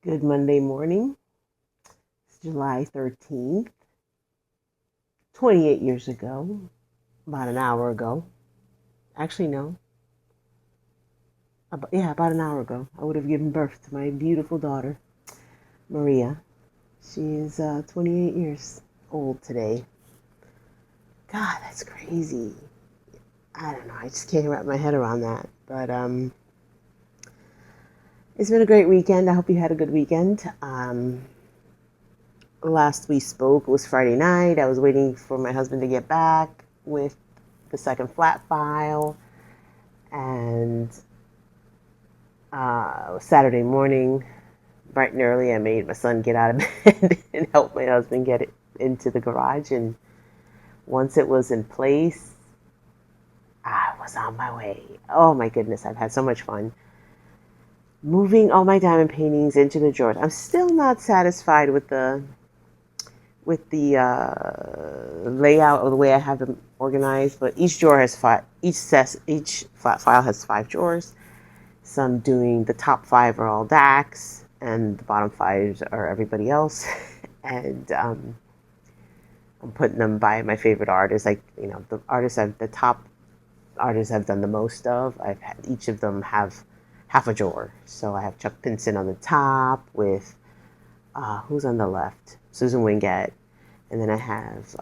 Good Monday morning. It's July 13th, 28 years ago, about an hour ago. Actually, no. About an hour ago, I would have given birth to my beautiful daughter, Maria. She is 28 years old today. God, that's crazy. I don't know. I just can't wrap my head around that. But it's been a great weekend. I hope you had a good weekend. Last we spoke was Friday night. I was waiting for my husband to get back with the second flat file, and Saturday morning, bright and early, I made my son get out of bed and help my husband get it into the garage. And once it was in place, I was on my way. Oh my goodness, I've had so much fun moving all my diamond paintings into the drawers. I'm still not satisfied with the layout or the way I have them organized, but each drawer has five. Each flat file has five drawers. So I'm doing the top five are all DAX, and the bottom five are everybody else. And I'm putting them by my favorite artists. Like the top artists I've done the most of. I've had each of them have half a drawer. So I have Chuck Pinson on the top with who's on the left? Susan Wingate, and then I have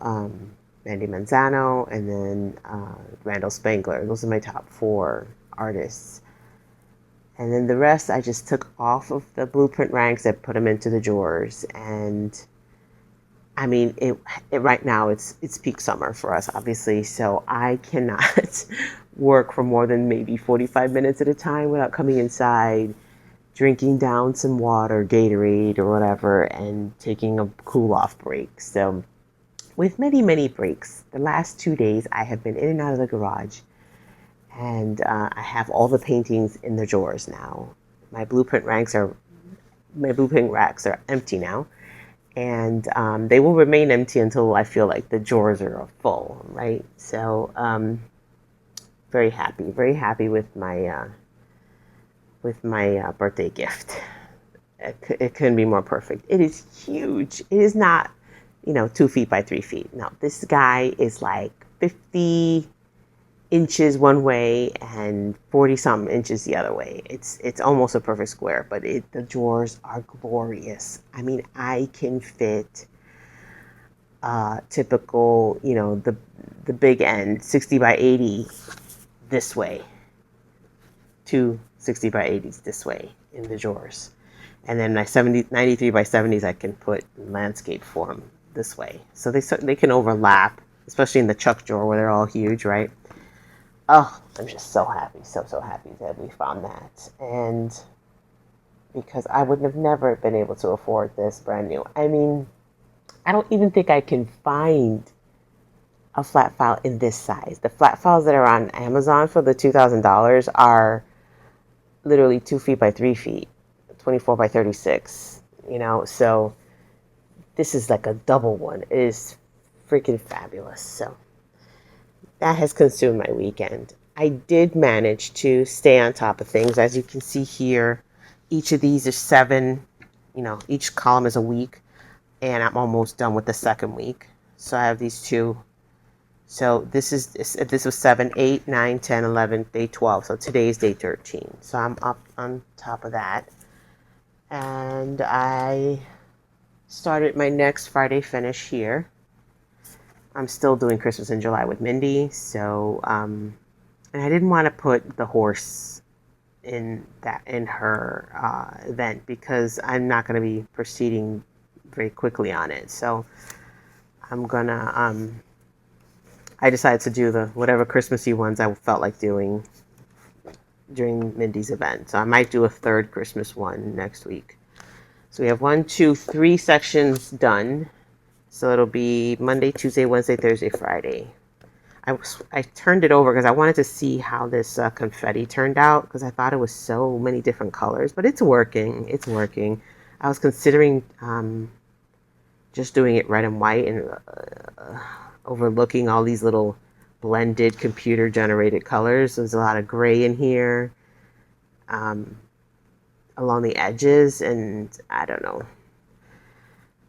Mandy Manzano, and then Randall Spangler. Those are my top four artists. And then the rest I just took off of the blueprint ranks and put them into the drawers. And I mean, it right now it's peak summer for us, obviously. So I cannot work for more than maybe 45 minutes at a time without coming inside, drinking down some water, Gatorade or whatever, and taking a cool off break. So with many, many breaks, the last 2 days I have been in and out of the garage, and I have all the paintings in the drawers now. My blueprint racks are empty now, and they will remain empty until I feel like the drawers are full, right? So very happy with my birthday gift. It couldn't be more perfect. It is huge. It is not, 2 feet by 3 feet. No, this guy is like 50 inches one way and 40 something inches the other way. It's almost a perfect square, but the drawers are glorious. I mean, I can fit typical, the big end 60 by 80 this way, two 60 by 80s this way in the drawers. And then my 93 by 70s, I can put landscape form this way. So they can overlap, especially in the Chuck drawer where they're all huge, right? Oh, I'm just so happy, so happy that we found that. And because I would have never been able to afford this brand new. I mean, I don't even think I can find a flat file in this size. The flat files that are on Amazon for the $2,000 are literally 2 feet by 3 feet, 24 by 36, so this is like a double one. It is freaking fabulous. So that has consumed my weekend. I did manage to stay on top of things. As you can see here, each of these is seven, each column is a week, and I'm almost done with the second week. So I have these two. So this was 7, 8, 9, 10, 11, day 12. So today is day 13. So I'm up on top of that. And I started my next Friday finish here. I'm still doing Christmas in July with Mindy. So, and I didn't want to put the horse in her event because I'm not going to be proceeding very quickly on it. So I'm gonna I decided to do the whatever Christmassy ones I felt like doing during Mindy's event. So I might do a third Christmas one next week. So we have 1, 2, 3 sections done. So it'll be Monday, Tuesday, Wednesday, Thursday, Friday. I turned it over because I wanted to see how this confetti turned out because I thought it was so many different colors, but it's working. It's working. I was considering just doing it red and white and overlooking all these little blended computer generated colors. There's a lot of gray in here. along the edges, and I don't know.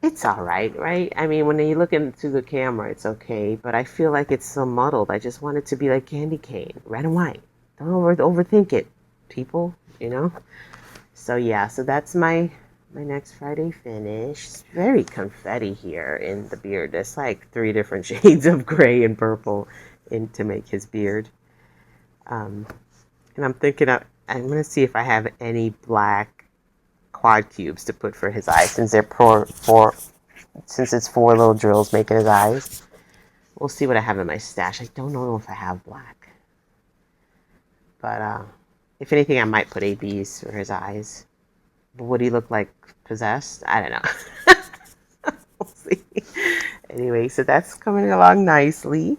It's all right, right? I mean, when you look into the camera, it's okay, but I feel like it's so muddled. I just want it to be like candy cane, red and white. Don't overthink it, people, you know? So yeah, so that's my next Friday finish. It's very confetti here in the beard. There's like 3 different shades of gray and purple in to make his beard. Um, and I'm thinking I'm gonna see if I have any black quad cubes to put for his eyes since they're since it's 4 little drills making his eyes. We'll see what I have in my stash. I don't know if I have black, but if anything, I might put ABs for his eyes. But would he look like possessed? I don't know. We'll see. Anyway, so that's coming along nicely.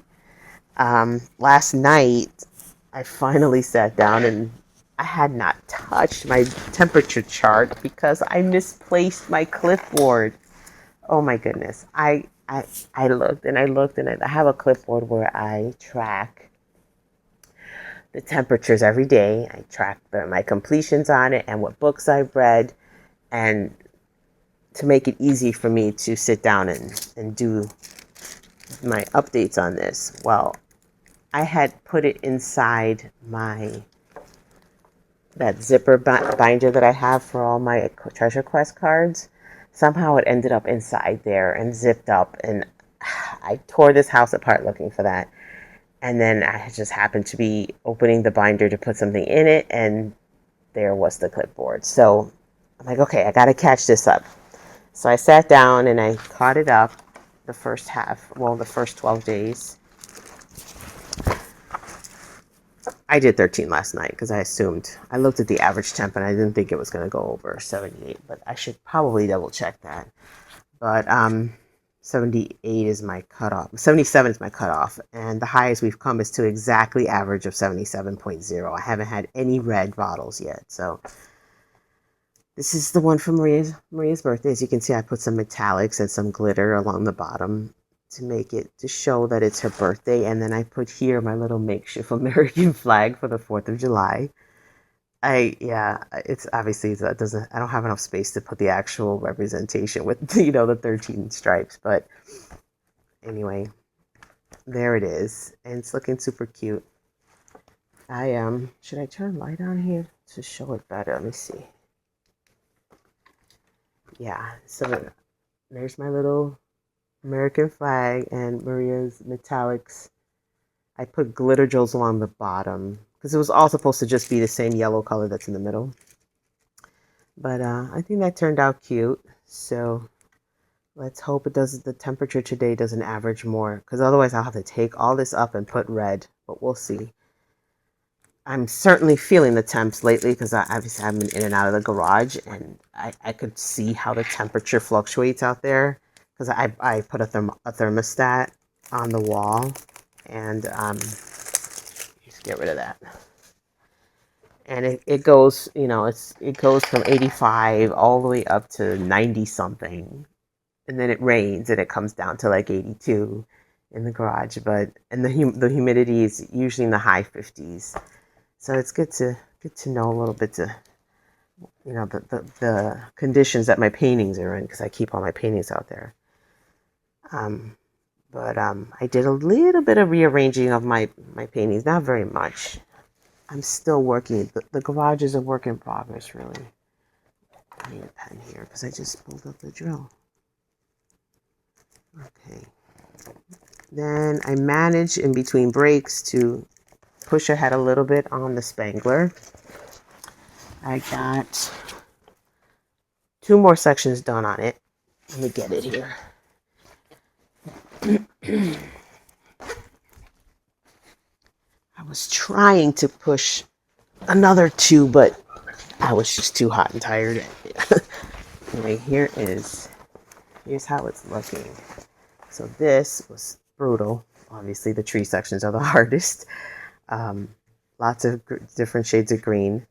Last night, I finally sat down and I had not touched my temperature chart because I misplaced my clipboard. Oh my goodness. I looked and I looked and I have a clipboard where I track the temperatures every day. I track my completions on it and what books I've read, and to make it easy for me to sit down and do my updates on this. Well, I had put it inside that zipper binder that I have for all my Treasure Quest cards. Somehow it ended up inside there and zipped up, and I tore this house apart looking for that. And then I just happened to be opening the binder to put something in it, and there was the clipboard. So I'm like, okay, I got to catch this up. So I sat down and I caught it up the first 12 days. I did 13 last night because I looked at the average temp and I didn't think it was going to go over 78, but I should probably double check that. But 78 is my cutoff. 77 is my cutoff, and the highest we've come is to exactly average of 77.0. I haven't had any red bottles yet, so this is the one for Maria's birthday. As you can see, I put some metallics and some glitter along the bottom to show that it's her birthday. And then I put here my little makeshift American flag for the 4th of July. It's obviously I don't have enough space to put the actual representation with, the 13 stripes. But anyway, there it is. And it's looking super cute. Should I turn light on here to show it better? Let me see. Yeah, so there's my little American flag and Maria's metallics. I put glitter drills along the bottom because it was all supposed to just be the same yellow color that's in the middle. But I think that turned out cute. So let's hope the temperature today doesn't average more, because otherwise I'll have to take all this up and put red, but we'll see. I'm certainly feeling the temps lately because obviously I've been in and out of the garage, and I could see how the temperature fluctuates out there because I put a thermostat on the wall, and just get rid of that. And it goes, it goes from 85 all the way up to 90 something, and then it rains and it comes down to like 82 in the garage. And the humidity is usually in the high 50s. So it's good to know a little bit the conditions that my paintings are in, because I keep all my paintings out there. But I did a little bit of rearranging of my paintings, not very much. I'm still working. The garage is a work in progress, really. I need a pen here because I just pulled up the drill. Okay. Then I managed in between breaks to push ahead a little bit on the Spangler. I got 2 more sections done on it. Let me get it here. I was trying to push another 2, but I was just too hot and tired. Anyway, here's how it's looking. So this was brutal. Obviously, the tree sections are the hardest. Lots of different shades of green.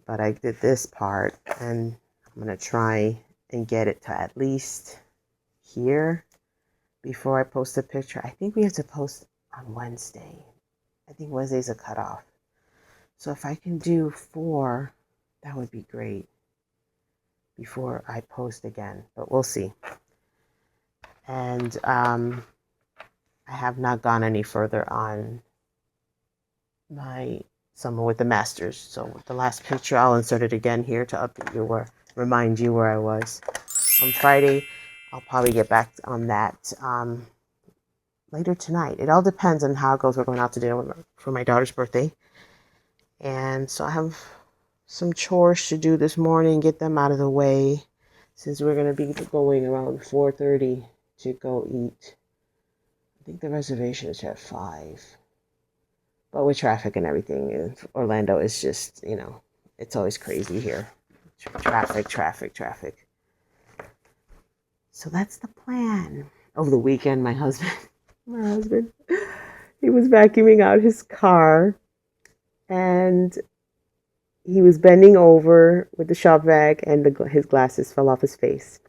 But I did this part, and I'm going to try and get it to at least here before I post a picture. I think we have to post on Wednesday. I think Wednesday's a cutoff. So if I can do 4, that would be great. before I post again, but we'll see. And I have not gone any further on my summer with the masters. So the last picture, I'll insert it again here to update you or remind you where I was. On Friday, I'll probably get back on that later tonight. It all depends on how it goes. We're going out to dinner for my daughter's birthday. And so I have some chores to do this morning, get them out of the way, since we're going to be going around 4:30 to go eat. I think the reservation is at 5. But with traffic and everything, Orlando is just, it's always crazy here. Traffic. So that's the plan. Over the weekend, my husband, he was vacuuming out his car, and he was bending over with the shop vac, and his glasses fell off his face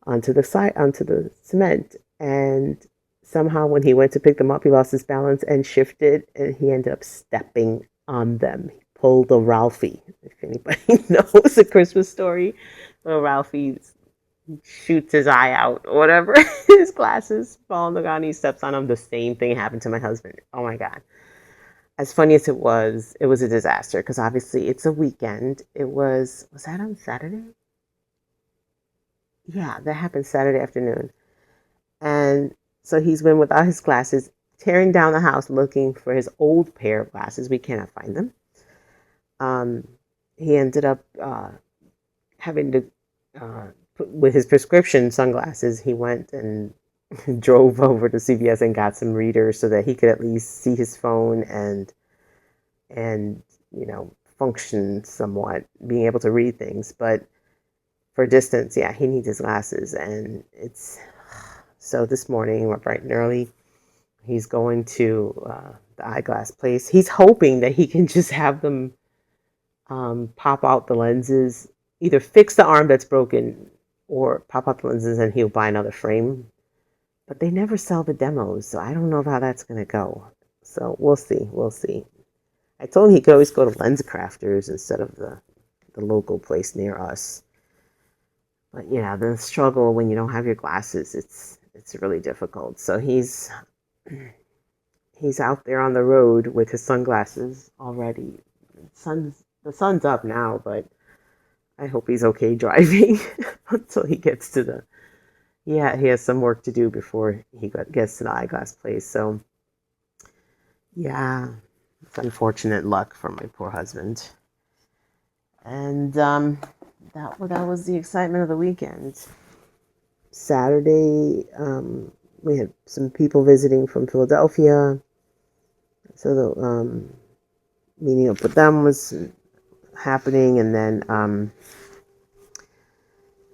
onto the cement. And somehow when he went to pick them up, he lost his balance and shifted, and he ended up stepping on them. He pulled a Ralphie. If anybody knows A Christmas Story, Ralphie shoots his eye out or whatever. His glasses fall on the ground. He steps on them. The same thing happened to my husband. Oh my God. As funny as it was a disaster, because obviously it's a weekend. Was that on Saturday? Yeah, that happened Saturday afternoon. And so he's been without his glasses, tearing down the house looking for his old pair of glasses. We cannot find them. He ended up having to, with his prescription sunglasses, he went and drove over to CVS and got some readers so that he could at least see his phone and function somewhat, being able to read things. But for distance, yeah, he needs his glasses. And so this morning, we're bright and early, he's going to the eyeglass place. He's hoping that he can just have them pop out the lenses, either fix the arm that's broken or pop out the lenses, and he'll buy another frame. But they never sell the demos, so I don't know how that's going to go. So we'll see. I told him he could always go to Lens Crafters instead of the local place near us. But yeah, the struggle when you don't have your glasses, it's really difficult. So he's out there on the road with his sunglasses already. The sun's up now, but I hope he's okay driving until he gets to he has some work to do before he gets to the eyeglass place. So yeah, it's unfortunate luck for my poor husband. And that was the excitement of the weekend. Saturday, we had some people visiting from Philadelphia, so the meeting up with them was happening. And then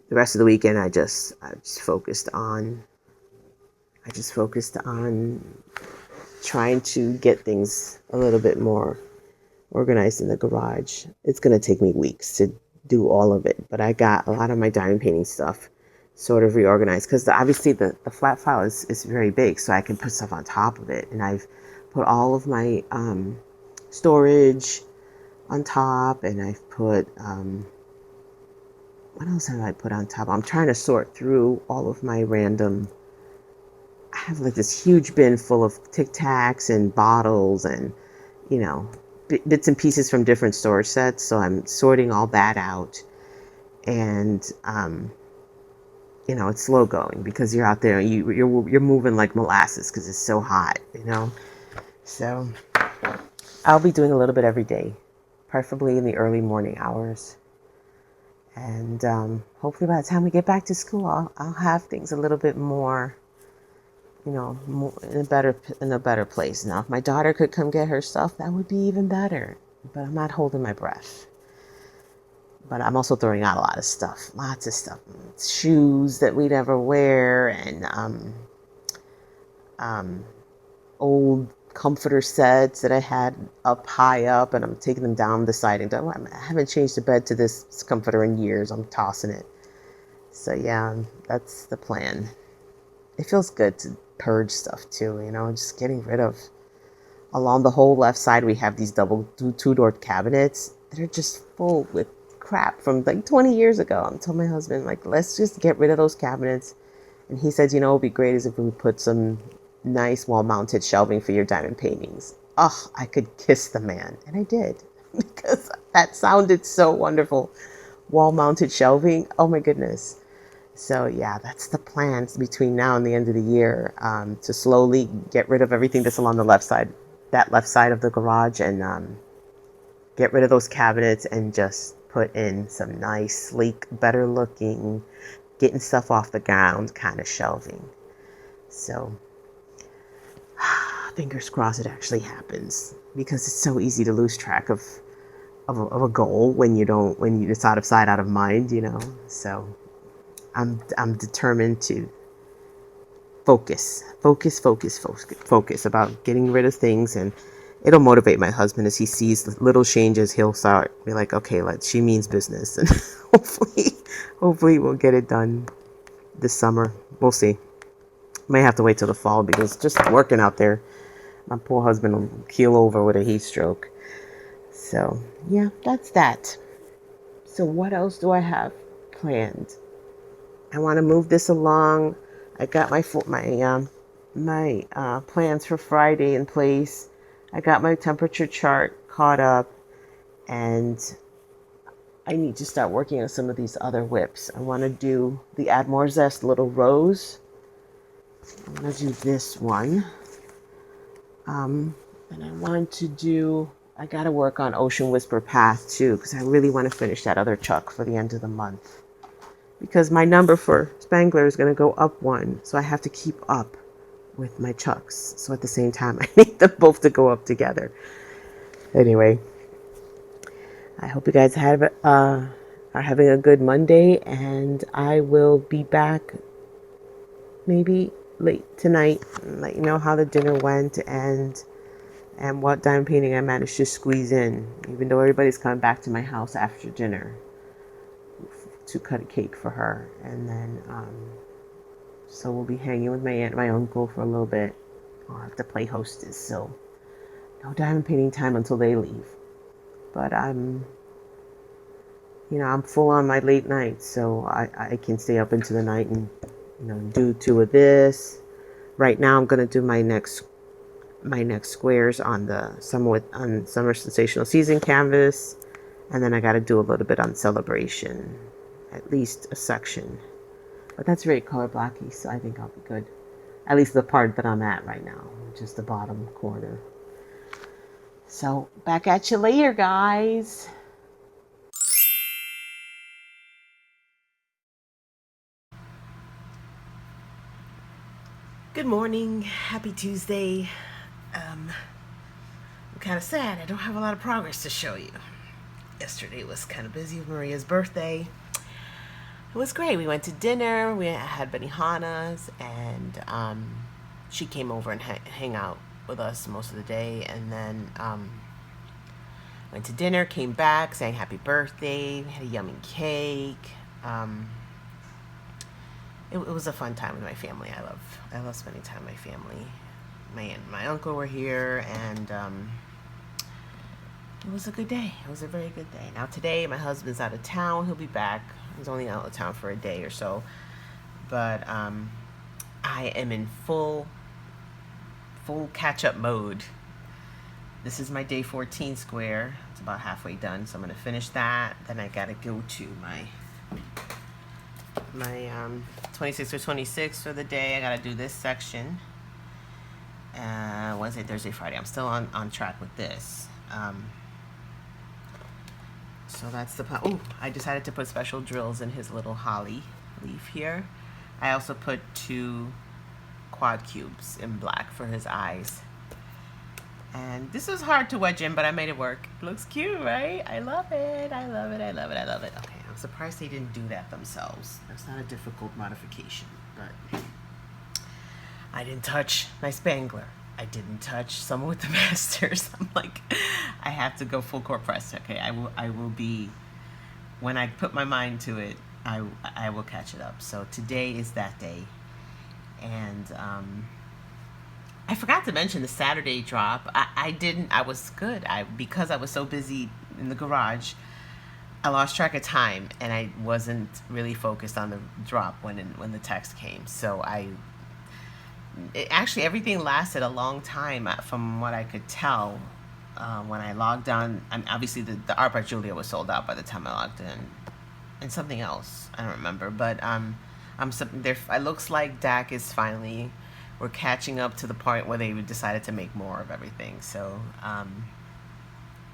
the rest of the weekend, I just focused on trying to get things a little bit more organized in the garage. It's going to take me weeks to do all of it, but I got a lot of my diamond painting stuff sort of reorganized, because obviously the flat file is very big, so I can put stuff on top of it. And I've put all of my storage on top, and I've put what else have I put on top? I'm trying to sort through all of my random. I have like this huge bin full of Tic Tacs and bottles and bits and pieces from different storage sets. So I'm sorting all that out, and it's slow going because you're out there, you're moving like molasses because it's so hot, So I'll be doing a little bit every day, preferably in the early morning hours. And hopefully by the time we get back to school, I'll have things a little bit more, more in a better place. Now, if my daughter could come get her stuff, that would be even better. But I'm not holding my breath. But I'm also throwing out a lot of stuff, lots of stuff, shoes that we never wear, and old comforter sets that I had up high up, and I'm taking them down, deciding I haven't changed the bed to this comforter in years. I'm tossing it. So yeah, that's the plan. It feels good to purge stuff too, just getting rid of. Along the whole left side, we have these double two-door cabinets that are just full with crap from like 20 years ago. I'm telling my husband, like, let's just get rid of those cabinets. And he said, you know, what would be great is if we put some nice wall-mounted shelving for your diamond paintings. Oh, I could kiss the man. And I did, because that sounded so wonderful. Wall-mounted shelving. Oh my goodness. So yeah, that's the plans between now and the end of the year, to slowly get rid of everything that's along the that left side of the garage, and get rid of those cabinets and just put in some nice, sleek, better looking, getting stuff off the ground kind of shelving. So fingers crossed it actually happens, because it's so easy to lose track of a goal when it's out of sight, out of mind, you know. So I'm determined to focus about getting rid of things, and it'll motivate my husband as he sees the little changes. He'll start be like, okay, she means business, and hopefully we'll get it done this summer. We'll see. Might have to wait till the fall, because just working out there, my poor husband will keel over with a heat stroke. So yeah, that's that. So what else do I have planned? I want to move this along. I got my plans for Friday in place. I got my temperature chart caught up, and I need to start working on some of these other whips. I want to do the Add More Zest Little Rose. I'm going to do this one. And I got to work on Ocean Whisper Path too, because I really want to finish that other chuck for the end of the month. Because my number for Spangler is going to go up one, so I have to keep up with my chucks. So at the same time, I need them both to go up together. Anyway, I hope you guys are having a good Monday, and I will be back maybe late tonight and let you know how the dinner went and what diamond painting I managed to squeeze in, even though everybody's coming back to my house after dinner to cut a cake for her. And then so we'll be hanging with my aunt and my uncle for a little bit. I'll have to play hostess, so no diamond painting time until they leave. But I'm full on my late nights, so I can stay up into the night and do two of this. Right now I'm going to do my next squares on the Summer Sensational Season canvas, and then I got to do a little bit on Celebration, at least a section. But that's very color blocky, so I think I'll be good. At least the part that I'm at right now, which is the bottom corner. So back at you later, guys. Good morning. Happy Tuesday. I'm kind of sad. I don't have a lot of progress to show you. Yesterday was kind of busy with Maria's birthday. It was great. We went to dinner. We had benihanas, and she came over and hang out with us most of the day. And then went to dinner, came back, sang happy birthday. We had a yummy cake. It was a fun time with my family. I love spending time with my family. My aunt and my uncle were here, and it was a good day. It was a very good day. Now today, my husband's out of town. He'll be back. He's only out of town for a day or so. But I am in full catch-up mode. This is my day 14 square. It's about halfway done, so I'm going to finish that. Then I got to go to my 26 or 26 for the day. I got to do this section. Wednesday, Thursday, Friday. I'm still on track with this. So that's the plan. Oh, I decided to put special drills in his little holly leaf here. I also put 2 quad cubes in black for his eyes. And this was hard to wedge in, but I made it work. It looks cute, right? I love it. I love it. I love it. I love it. Okay, I'm surprised they didn't do that themselves. That's not a difficult modification, but I didn't touch my Spangler. I didn't touch someone with the masters. I'm like, I have to go full court press. Okay, I will be, when I put my mind to it, I will catch it up. So today is that day. And I forgot to mention the Saturday drop. I was good. Because I was so busy in the garage, I lost track of time, and I wasn't really focused on the drop when the text came. So actually everything lasted a long time from what I could tell. When I logged on, obviously the Art by Julia was sold out by the time I logged in, and something else I don't remember. But there. It looks like DAC is finally, we're catching up to the point where they decided to make more of everything. So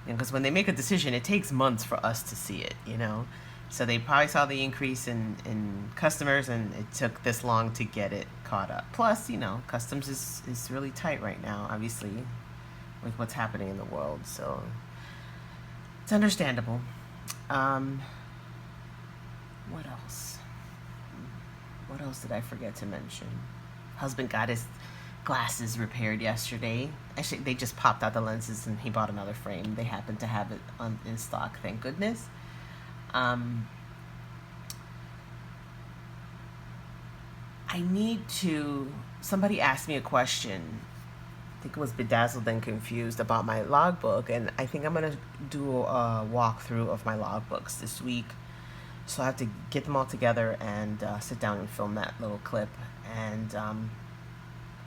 because when they make a decision, it takes months for us to see it, So they probably saw the increase in customers, and it took this long to get it caught up. Plus, customs is really tight right now, obviously, with what's happening in the world. So it's understandable. What else? What else did I forget to mention? Husband got his glasses repaired yesterday. Actually, they just popped out the lenses, and he bought another frame. They happened to have it in stock, thank goodness. I need to. Somebody asked me a question. I think it was Bedazzled and Confused about my logbook, and I think I'm gonna do a walkthrough of my logbooks this week. So I have to get them all together and sit down and film that little clip, and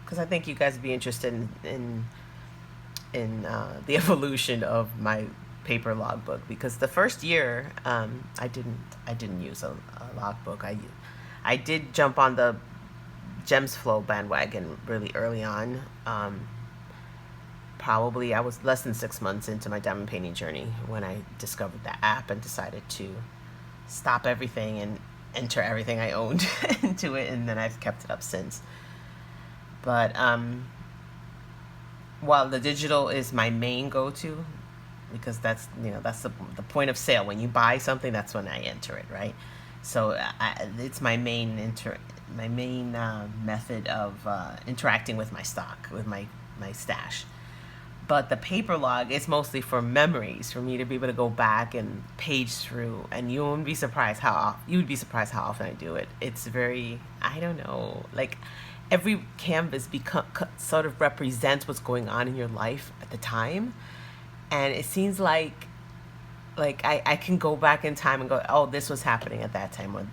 because I think you guys would be interested in the evolution of my paper logbook. Because the first year, I didn't use a logbook. I did jump on the Gems Flow bandwagon really early on. Probably I was less than 6 months into my diamond painting journey when I discovered the app and decided to stop everything and enter everything I owned into it, and then I've kept it up since. But while the digital is my main go-to, because that's the point of sale. When you buy something, that's when I enter it, right? So it's my main method of interacting with my stock, with my stash. But the paper log is mostly for memories, for me to be able to go back and page through, and you would be surprised how often I do it. It's very, I don't know, like every canvas sort of represents what's going on in your life at the time, and it seems like I can go back in time and go, oh, this was happening at that time, or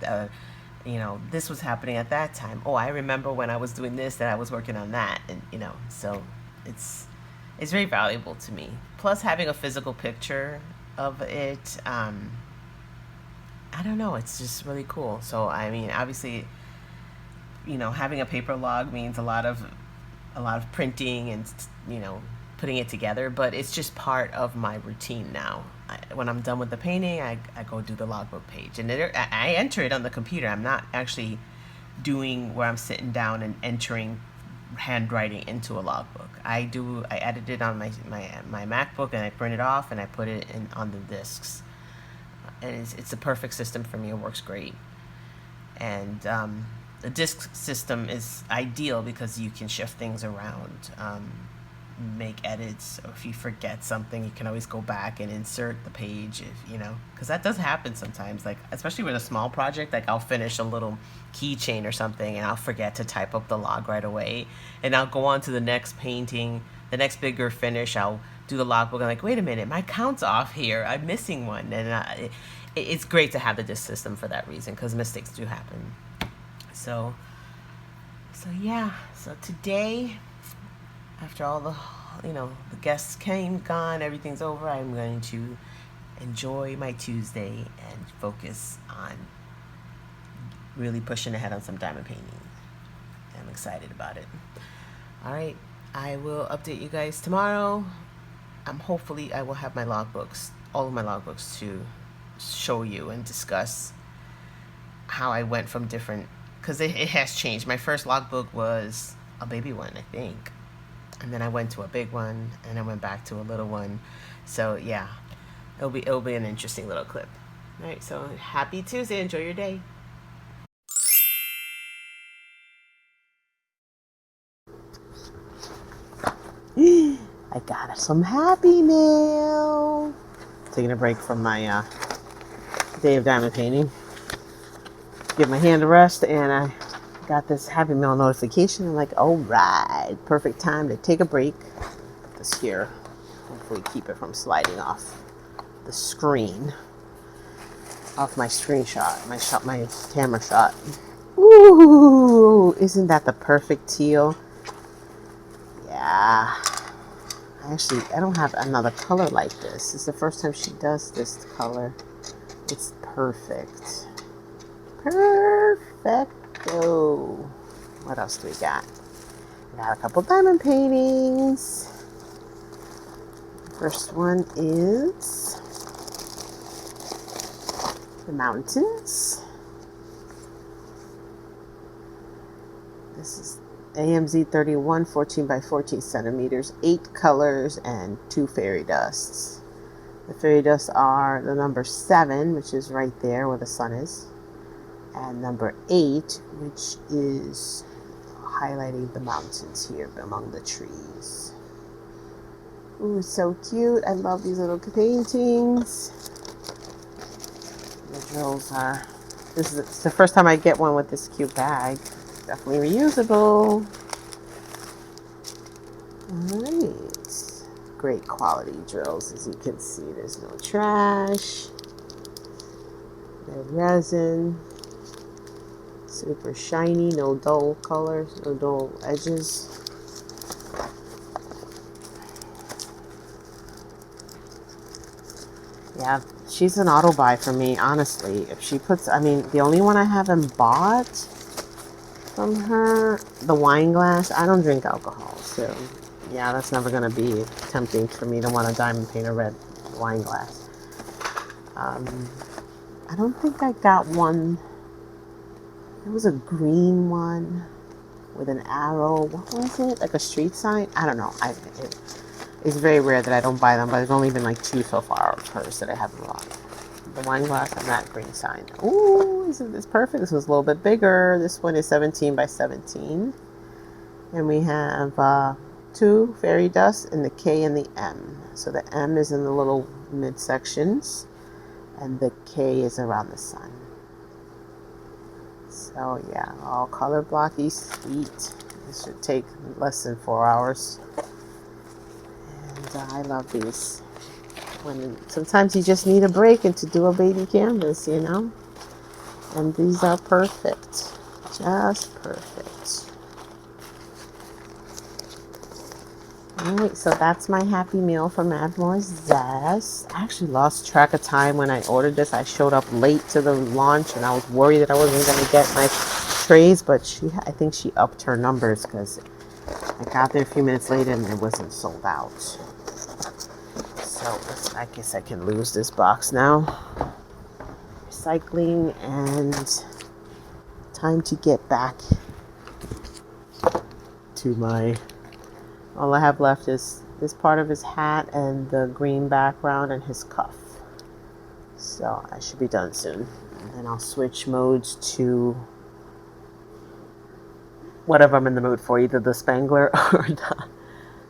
this was happening at that time. Oh, I remember when I was doing this, that I was working on that, and so it's very valuable to me. Plus, having a physical picture of it, I don't know, it's just really cool. So, I mean, obviously, having a paper log means a lot of printing and, putting it together, but it's just part of my routine now. When I'm done with the painting, I go do the logbook page, and I enter it on the computer. I'm not actually doing where I'm sitting down and entering handwriting into a logbook. I edit it on my MacBook, and I print it off and I put it on the discs, and it's a perfect system for me. It works great, and the disc system is ideal because you can shift things around, make edits, or if you forget something, you can always go back and insert the page, because that does happen sometimes, like especially with a small project. Like I'll finish a little keychain or something, and I'll forget to type up the log right away, and I'll go on to the next painting, the next bigger finish. I'll do the logbook, and like, wait a minute, my count's off here, I'm missing one. And it's great to have the disc system for that reason, because mistakes do happen. So yeah, so today, after all the guests gone, everything's over, I'm going to enjoy my Tuesday and focus on really pushing ahead on some diamond painting. I'm excited about it. All right, I will update you guys tomorrow. Hopefully I will have all of my logbooks to show you and discuss how I went from different, because it has changed. My first logbook was a baby one, I think. And then I went to a big one, and I went back to a little one. So yeah, it'll be an interesting little clip. All right, so happy Tuesday. Enjoy your day. I got some Happy Mail. Taking a break from my day of diamond painting. Give my hand a rest, and I got this Happy Mail notification. I'm like, all right, perfect time to take a break. Put this here. Hopefully keep it from sliding off the screen. off my screenshot, my camera shot. Ooh, isn't that the perfect teal? Yeah. I don't have another color like this. It's the first time she does this color. It's perfect. Perfecto. What else do we got? We got a couple diamond paintings. First one is the mountains. This is AMZ 31, 14 by 14 centimeters, 8 colors, and 2 fairy dusts. The fairy dusts are the number 7, which is right there where the sun is, and number 8, which is highlighting the mountains here among the trees. Ooh, so cute. I love these little paintings. The drills are... This is the first time I get one with this cute bag. Definitely reusable. Alright. Great quality drills. As you can see, there's no trash. They're resin. Super shiny. No dull colors. No dull edges. Yeah, she's an auto buy for me, honestly. If she puts, I mean, the only one I haven't bought from her, the wine glass. I don't drink alcohol, so yeah, that's never going to be tempting for me to want a diamond paint a red wine glass. I don't think I got one. It was a green one with an arrow. What was it? Like a street sign? I don't know. It's very rare that I don't buy them, but there's only been like 2 so far of hers that I haven't bought. The wine glass and that green sign. Ooh, isn't this perfect? This was a little bit bigger. This one is 17 by 17. And we have 2 fairy dusts and the K and the M. So the M is in the little midsections and the K is around the sun. So yeah, all color blocky, sweet. This should take less than 4 hours. And I love these. Sometimes you just need a break and to do a baby canvas, you know? And these are perfect. Just perfect. Alright, so that's my Happy Meal from Admore Zest. I actually lost track of time when I ordered this. I showed up late to the launch and I was worried that I wasn't going to get my trays, but I think she upped her numbers because I got there a few minutes later and it wasn't sold out. So I guess I can lose this box now. Recycling, and time to get back to my... All I have left is this part of his hat and the green background and his cuff. So I should be done soon. And then I'll switch modes to whatever I'm in the mood for, either the Spangler or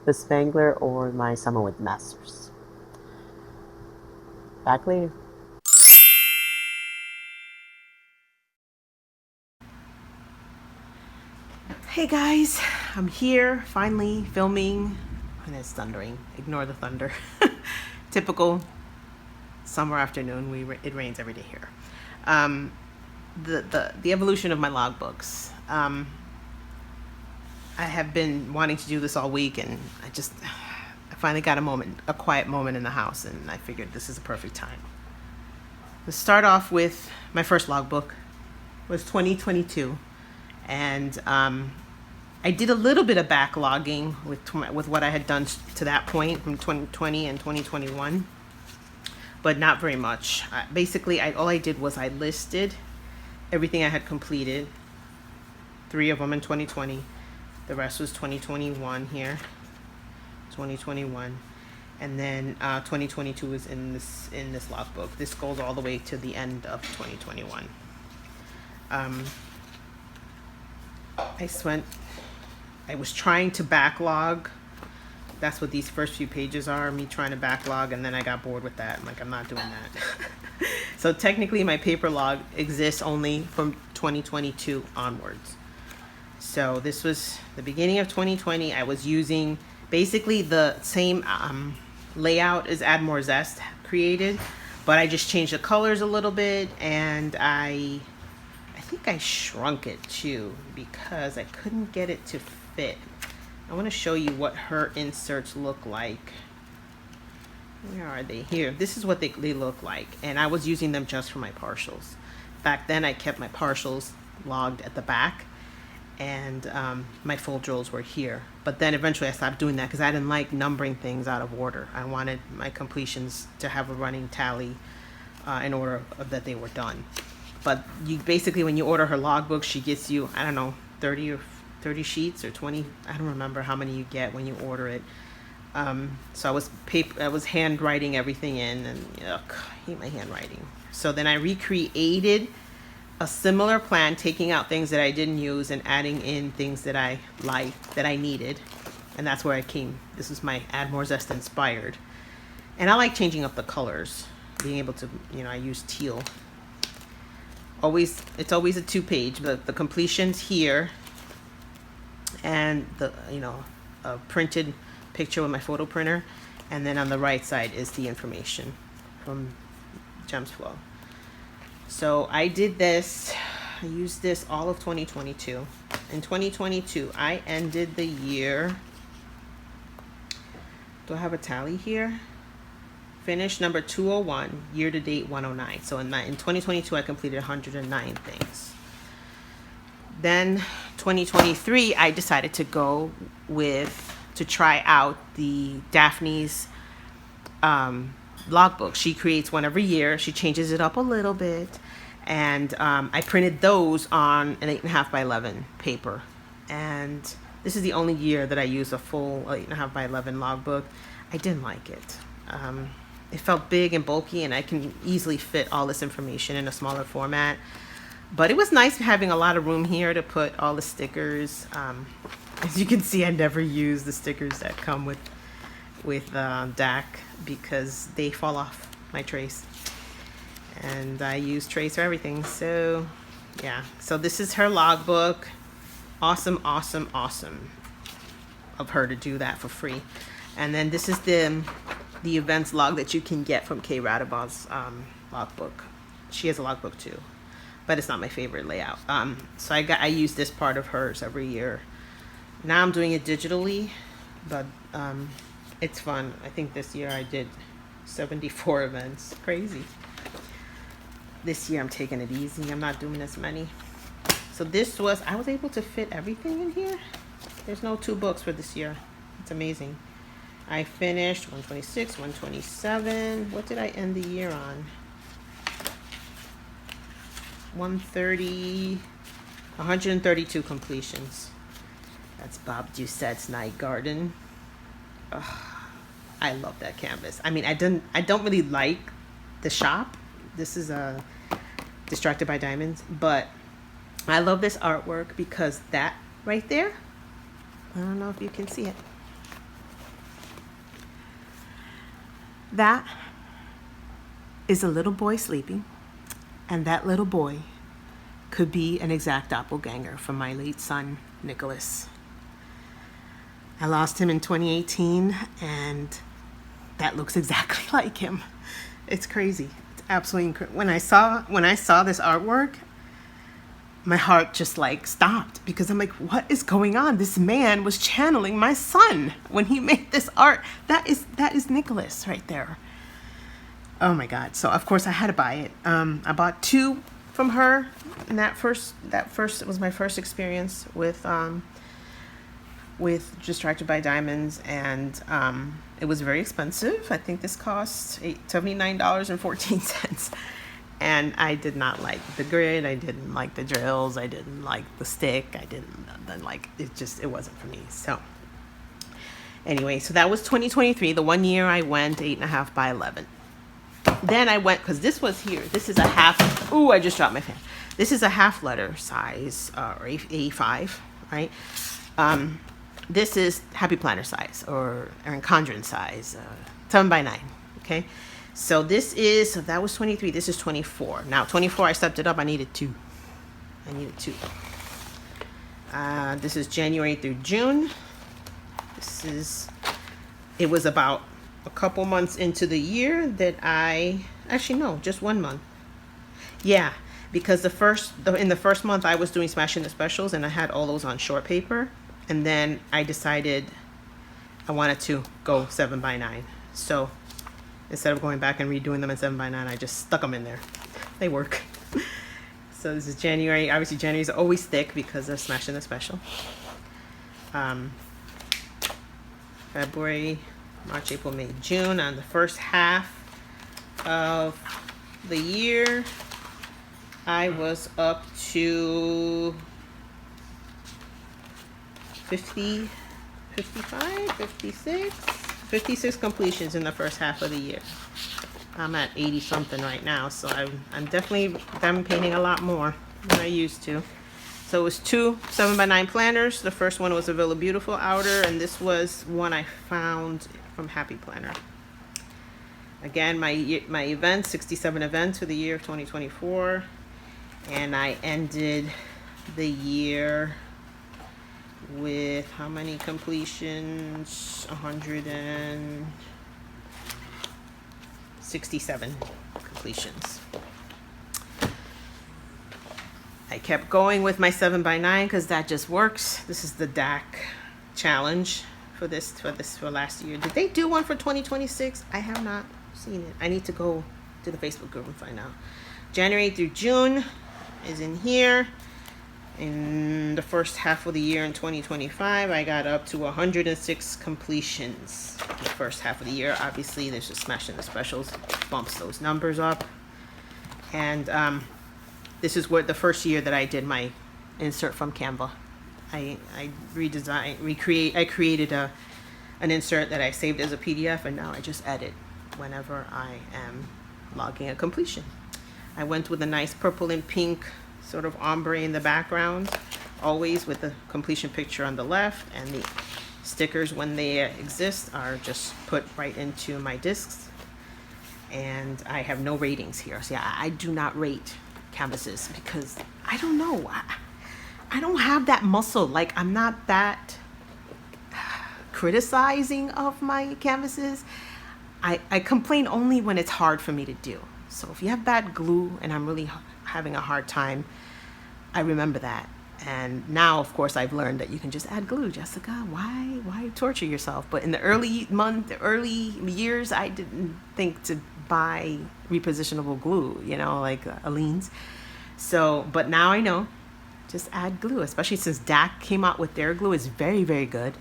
the Spangler or my Summer with Masters. Back later. Hey guys, I'm here finally filming, and it's thundering. Ignore the thunder. Typical summer afternoon. It rains every day here. The evolution of my logbooks. I have been wanting to do this all week, and I finally got a quiet moment in the house, and I figured this is a perfect time. Let's start off with my first logbook. It was 2022, and I did a little bit of backlogging with what I had done to that point from 2020 and 2021, but not very much. Basically, all I did was I listed everything I had completed, 3 of them in 2020. The rest was 2021 here. 2021, and then 2022 is in this logbook. This goes all the way to the end of 2021. I was trying to backlog. That's what these first few pages are, me trying to backlog, and then I got bored with that. I'm not doing that. So technically my paper log exists only from 2022 onwards. So this was the beginning of 2020. I was using basically the same layout as Admore Zest created, but I just changed the colors a little bit, and I think I shrunk it too because I couldn't get it to fit. I want to show you what her inserts look like. Where are they? Here. This is what they look like, and I was using them just for my partials. Back then I kept my partials logged at the back, and my full drills were here. But then eventually I stopped doing that because I didn't like numbering things out of order. I wanted my completions to have a running tally in order that they were done. But you basically, when you order her logbook, she gets you, I don't know, 30 sheets or 20. I don't remember how many you get when you order it. So I was handwriting everything in, and yuck, I hate my handwriting. So then I recreated a similar plan, taking out things that I didn't use and adding in things that I liked, that I needed. And that's where I came. This is my Add More Zest inspired. And I like changing up the colors, being able to, I use teal. It's always a 2-page, but the completions here, and a printed picture with my photo printer, and then on the right side is the information from Gems Flow. So I did this, I used this all of 2022. In 2022, I ended the year, do I have a tally here? Finished number 201, year to date 109. So in 2022, I completed 109 things. Then 2023, I decided to try out the Daphne's logbook. She creates one every year. She changes it up a little bit. And I printed those on an 8.5 by 11 paper. And this is the only year that I used a full 8.5 by 11 logbook. I didn't like it. It felt big and bulky, and I can easily fit all this information in a smaller format. But it was nice having a lot of room here to put all the stickers. As you can see, I never use the stickers that come with DAC because they fall off my trays. And I use trays for everything. So, yeah. So this is her logbook. Awesome, awesome, awesome of her to do that for free. And then this is the events log that you can get from Kay Radabaugh's logbook. She has a logbook too, but it's not my favorite layout. So I use this part of hers every year. Now I'm doing it digitally, but it's fun. I think this year I did 74 events. Crazy. This year I'm taking it easy. I'm not doing as many. So I was able to fit everything in here. There's no 2 books for this year. It's amazing. I finished 126, 127. What did I end the year on? 132 completions. That's Bob Doucette's Night Garden. Ugh, I love that canvas. I mean, I don't really like the shop. This is Distracted by Diamonds, but I love this artwork because that right there, I don't know if you can see it. That is a little boy sleeping, and that little boy could be an exact doppelganger from my late son, Nicholas. I lost him in 2018, and that looks exactly like him. It's crazy. It's absolutely incredible. When I saw this artwork, my heart just stopped because I'm like, what is going on? This man was channeling my son when he made this art. That is Nicholas right there. Oh my God. So of course I had to buy it. I bought 2 from her, and that first it was my first experience with Distracted by Diamonds, and it was very expensive. I think this cost $79.14. And I did not like the grid. I didn't like the drills. I didn't like the stick. I didn't like it. It wasn't for me. So anyway, so that was 2023. The one year I went 8.5 by 11. Then I went, because this was here. This is a half. Ooh, I just dropped my pen. This is a half letter size, or A5, right? This is Happy Planner size, or Erin Condren size, 7 by 9. Okay. So that was 23. This is 24. Now 24, I stepped it up. I needed 2. This is January through June. It was about a couple months into the year that I actually no, just 1 month. Yeah, because in the first month I was doing Smashing the Specials, and I had all those on short paper, and then I decided I wanted to go 7x9. So instead of going back and redoing them in 7x9, I just stuck them in there. They work. So this is January. Obviously January is always thick because of Smashing the Special. February, March, April, May, June. On the first half of the year, I was up to 50, 55, 56, 56 completions in the first half of the year. I'm at 80 something right now, so I'm definitely done painting a lot more than I used to. So it was 2 7x9 planners. The first one was a Villa Beautiful outer, and this was one I found from Happy Planner. Again, my events, 67 events for the year of 2024, and I ended the year with how many completions? 167 completions. I kept going with my 7x9 because that just works. This is the DAC challenge for last year. Did they do one for 2026? I have not seen it. I need to go to the Facebook group and find out. January through June is in here. In the first half of the year in 2025, I got up to 106 completions. The first half of the year, obviously, there's just Smashing the Specials, bumps those numbers up. And this is what the first year that I did my insert from Canva. I created an insert that I saved as a PDF, and now I just edit whenever I am logging a completion. I went with a nice purple and pink sort of ombre in the background, always with the completion picture on the left, and the stickers, when they exist, are just put right into my discs. And I have no ratings here. So yeah, I do not rate canvases because I don't know. I don't have that muscle. Like, I'm not that criticizing of my canvases. I complain only when it's hard for me to do. So if you have bad glue and I'm really having a hard time, I remember that. And now, of course, I've learned that you can just add glue. Jessica, why torture yourself? But in the early years, I didn't think to buy repositionable glue, like Aleene's. So, but now I know, just add glue, especially since DAC came out with their glue. It's very, very good.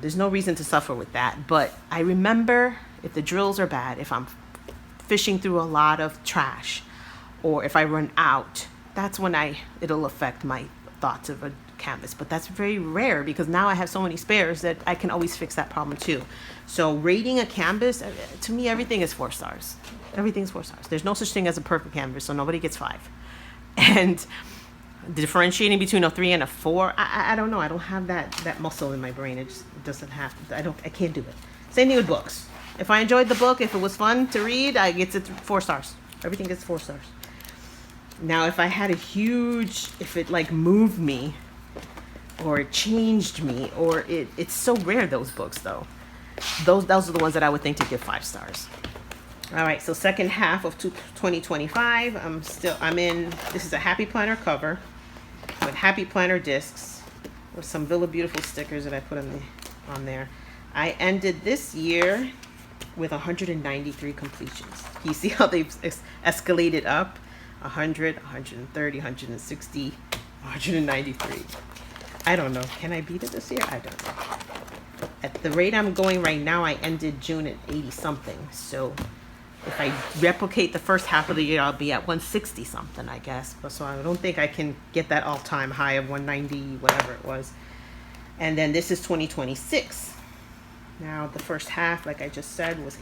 There's no reason to suffer with that. But I remember, if the drills are bad, if I'm fishing through a lot of trash, or if I run out, that's when it'll affect my thoughts of a canvas. But that's very rare because now I have so many spares that I can always fix that problem too. So rating a canvas, to me, everything is 4 stars. Everything's 4 stars. There's no such thing as a perfect canvas, so nobody gets 5. And differentiating between a 3 and a 4, I don't know. I don't have that muscle in my brain. It just doesn't have. I can't do it. Same thing with books. If I enjoyed the book, if it was fun to read, I get it 4 stars. Everything gets 4 stars. Now, if I had if it like moved me, or it changed me, or it's so rare, those books though. Those are the ones that I would think to give 5 stars. All right, so second half of 2025, I'm in, this is a Happy Planner cover with Happy Planner discs with some Villa Beautiful stickers that I put on there. I ended this year with 193 completions. You see how they've escalated up? 100, 130, 160, 193. I don't know. Can I beat it this year? I don't know. At the rate I'm going right now, I ended June at 80 something. So if I replicate the first half of the year, I'll be at 160 something, I guess. But so I don't think I can get that all-time high of 190, whatever it was. And then this is 2026. Now the first half, like I just said, was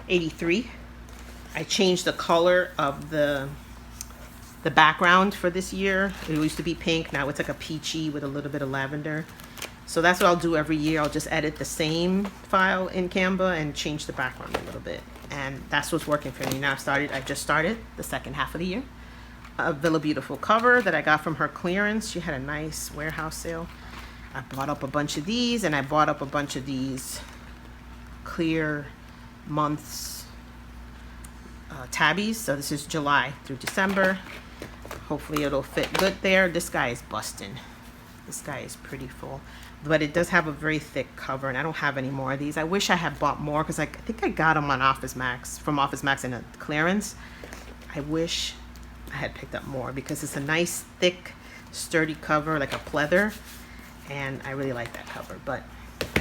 83. I changed the color of the background for this year. It used to be pink. Now it's like a peachy with a little bit of lavender. So that's what I'll do every year. I'll just edit the same file in Canva and change the background a little bit. And that's what's working for me. Now I just started the second half of the year. A Villa Beautiful cover that I got from her clearance. She had a nice warehouse sale. I bought up a bunch of these, and I bought up a bunch of these clear months tabbies. So this is July through December. Hopefully it'll fit good there. This guy is busting. This guy is pretty full, but it does have a very thick cover, and I don't have any more of these. I wish I had bought more, because I think I got them on Office Max, from Office Max in a clearance. I wish I had picked up more, because it's a nice thick sturdy cover, like a pleather, and I really like that cover. But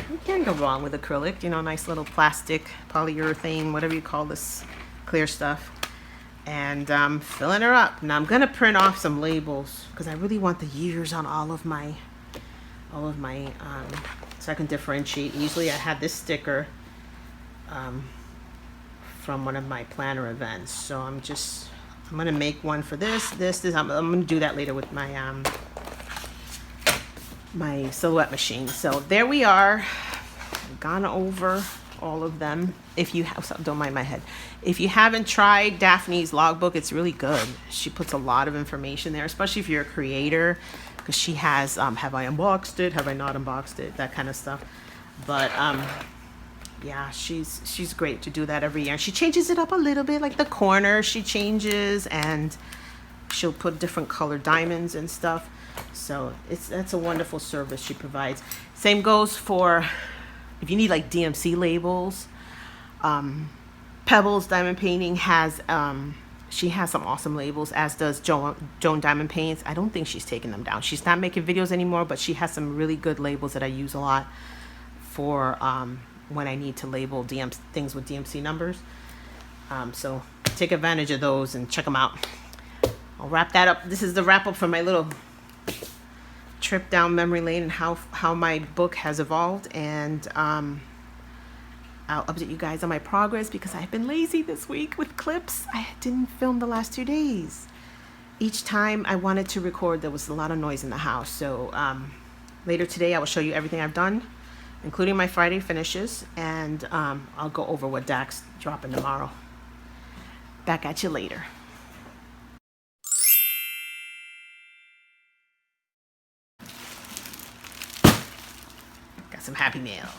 you can't go wrong with acrylic, you know, nice little plastic, polyurethane, whatever you call this clear stuff. And I'm filling her up. Now I'm gonna print off some labels, because I really want the years on all of my so I can differentiate easily. I had this sticker from one of my planner events, so I'm gonna make one for this. I'm gonna do that later with my my silhouette machine. So there we are. I've gone over all of them. If you have, don't mind my head. If you haven't tried Daphne's logbook, it's really good. She puts a lot of information there, especially if you're a creator, because she has have I unboxed it, have I not unboxed it, that kind of stuff. But yeah, she's great to do that every year. And she changes it up a little bit, like the corner she changes, and she'll put different colored diamonds and stuff. So that's a wonderful service she provides. Same goes for if you need like DMC labels. Pebbles Diamond Painting has she has some awesome labels, as does Joan Diamond Paints. I don't think she's taken them down. She's not making videos anymore, but she has some really good labels that I use a lot for when I need to label things with DMC numbers. So take advantage of those and check them out. I'll wrap that up. This is the wrap up for my little trip down memory lane and how my book has evolved. And I'll update you guys on my progress, because I've been lazy this week with clips. I didn't film the last 2 days. Each time I wanted to record, there was a lot of noise in the house. So later today I will show you everything I've done, including my Friday finishes, and I'll go over what Dak's dropping tomorrow. Back at you later. Got some Happy Mail.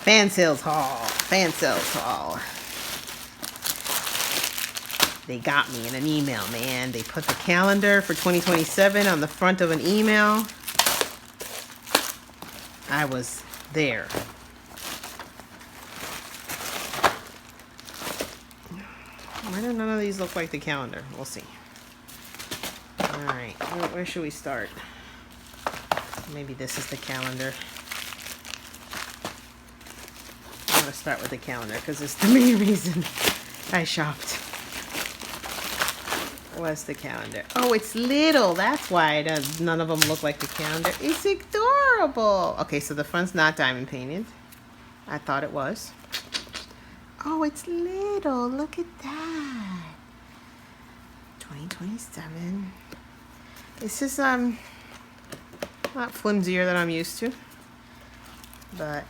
Fan sales haul. They got me in an email, man. They put the calendar for 2027 on the front of an email. I was there. Why do none of these look like the calendar? We'll see. All right, where should we start? Maybe this is the calendar. I'm going to start with the calendar, because it's the main reason I shopped. What's the calendar? Oh, it's little. That's why none of them look like the calendar. It's adorable. Okay, so the front's not diamond painted. I thought it was. Oh, it's little. Look at that. 2027. This is not flimsier than I'm used to, but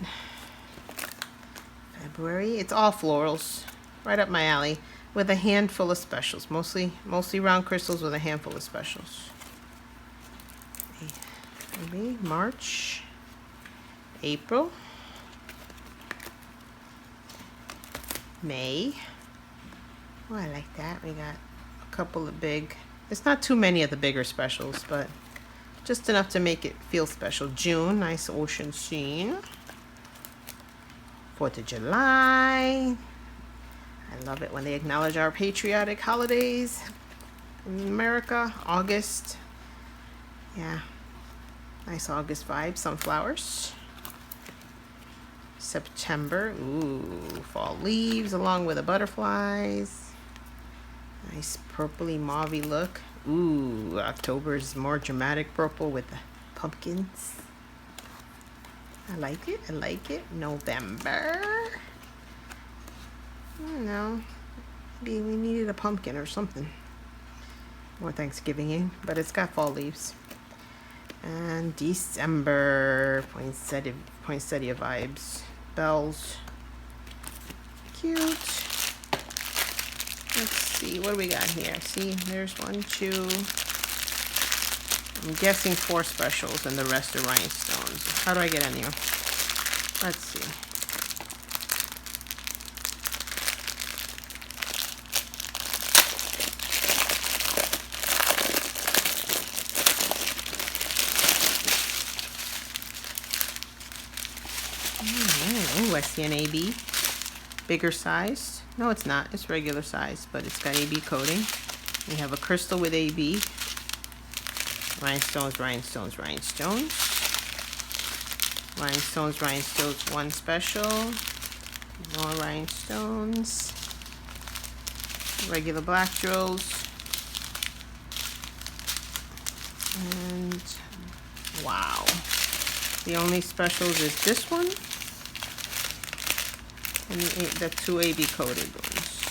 February. It's all florals, right up my alley, with a handful of specials. Mostly round crystals with a handful of specials. Maybe March, April, May. Oh, I like that. We got a couple of big. It's not too many of the bigger specials, but just enough to make it feel special. June, nice ocean scene. 4th of July. I love it when they acknowledge our patriotic holidays in America. August. Yeah. Nice August vibe. Sunflowers. September. Ooh, fall leaves along with the butterflies. Nice purpley mauvey look. Ooh, October's more dramatic purple with the pumpkins. I like it. November. I don't know. Maybe we needed a pumpkin or something. More Thanksgiving-y, but it's got fall leaves. And December. Poinsettia vibes. Bells. Cute. Let's see. What do we got here? See, there's 1, 2. I'm guessing 4 specials and the rest are rhinestones. How do I get any? Let's see. Oh, I see an AB. Bigger size. No, it's not. It's regular size, but it's got AB coating. We have a crystal with AB. Rhinestones, rhinestones, rhinestones. Rhinestones, rhinestones, one special. More rhinestones. Regular black drills. And wow. The only specials is this one and the two AB coated ones.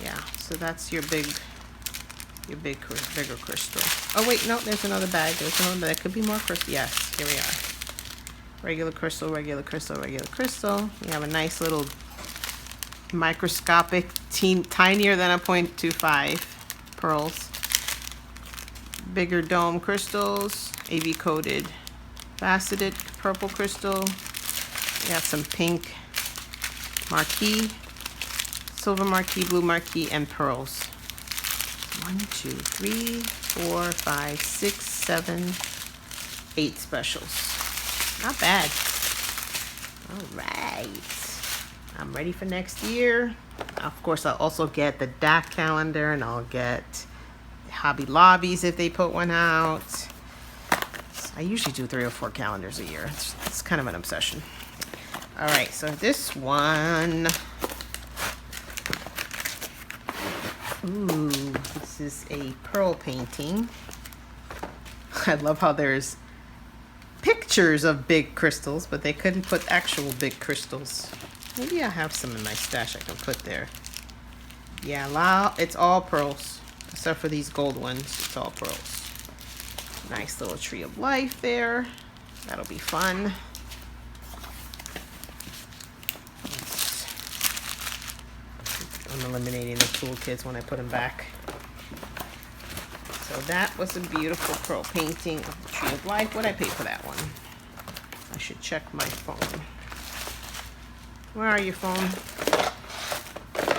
Yeah, so that's your bigger crystal. Oh wait, no, there's another bag. There's another, that could be more crystal. Yes, here we are. Regular crystal, regular crystal, regular crystal. We have a nice little microscopic, tinier than a 0.25 pearls. Bigger dome crystals, AB coated, faceted purple crystal. We got some pink marquee, silver marquee, blue marquee, and pearls. 1, 2, 3, 4, 5, 6, 7, 8 specials. Not bad. All right. I'm ready for next year. Of course, I'll also get the DAC calendar, and I'll get Hobby Lobbies if they put one out. I usually do 3 or 4 calendars a year. It's kind of an obsession. All right, so this one. Ooh, this is a pearl painting. I love how there's pictures of big crystals, but they couldn't put actual big crystals. Maybe I have some in my stash I can put there. Yeah, it's all pearls, except for these gold ones. It's all pearls. Nice little tree of life there. That'll be fun. I'm eliminating the toolkits when I put them back. So that was a beautiful pearl painting of the tree of life. What did I pay for that one? I should check my phone. Where are you, phone?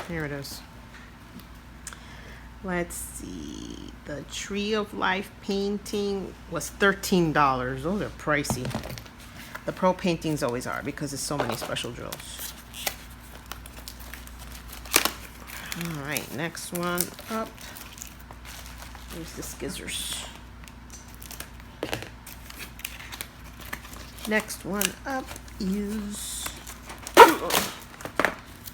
Here it is. Let's see. The tree of life painting was $13. Those are pricey. The pearl paintings always are because there's so many special drills. All right, next one up. Here's the skizzers. Next one up is a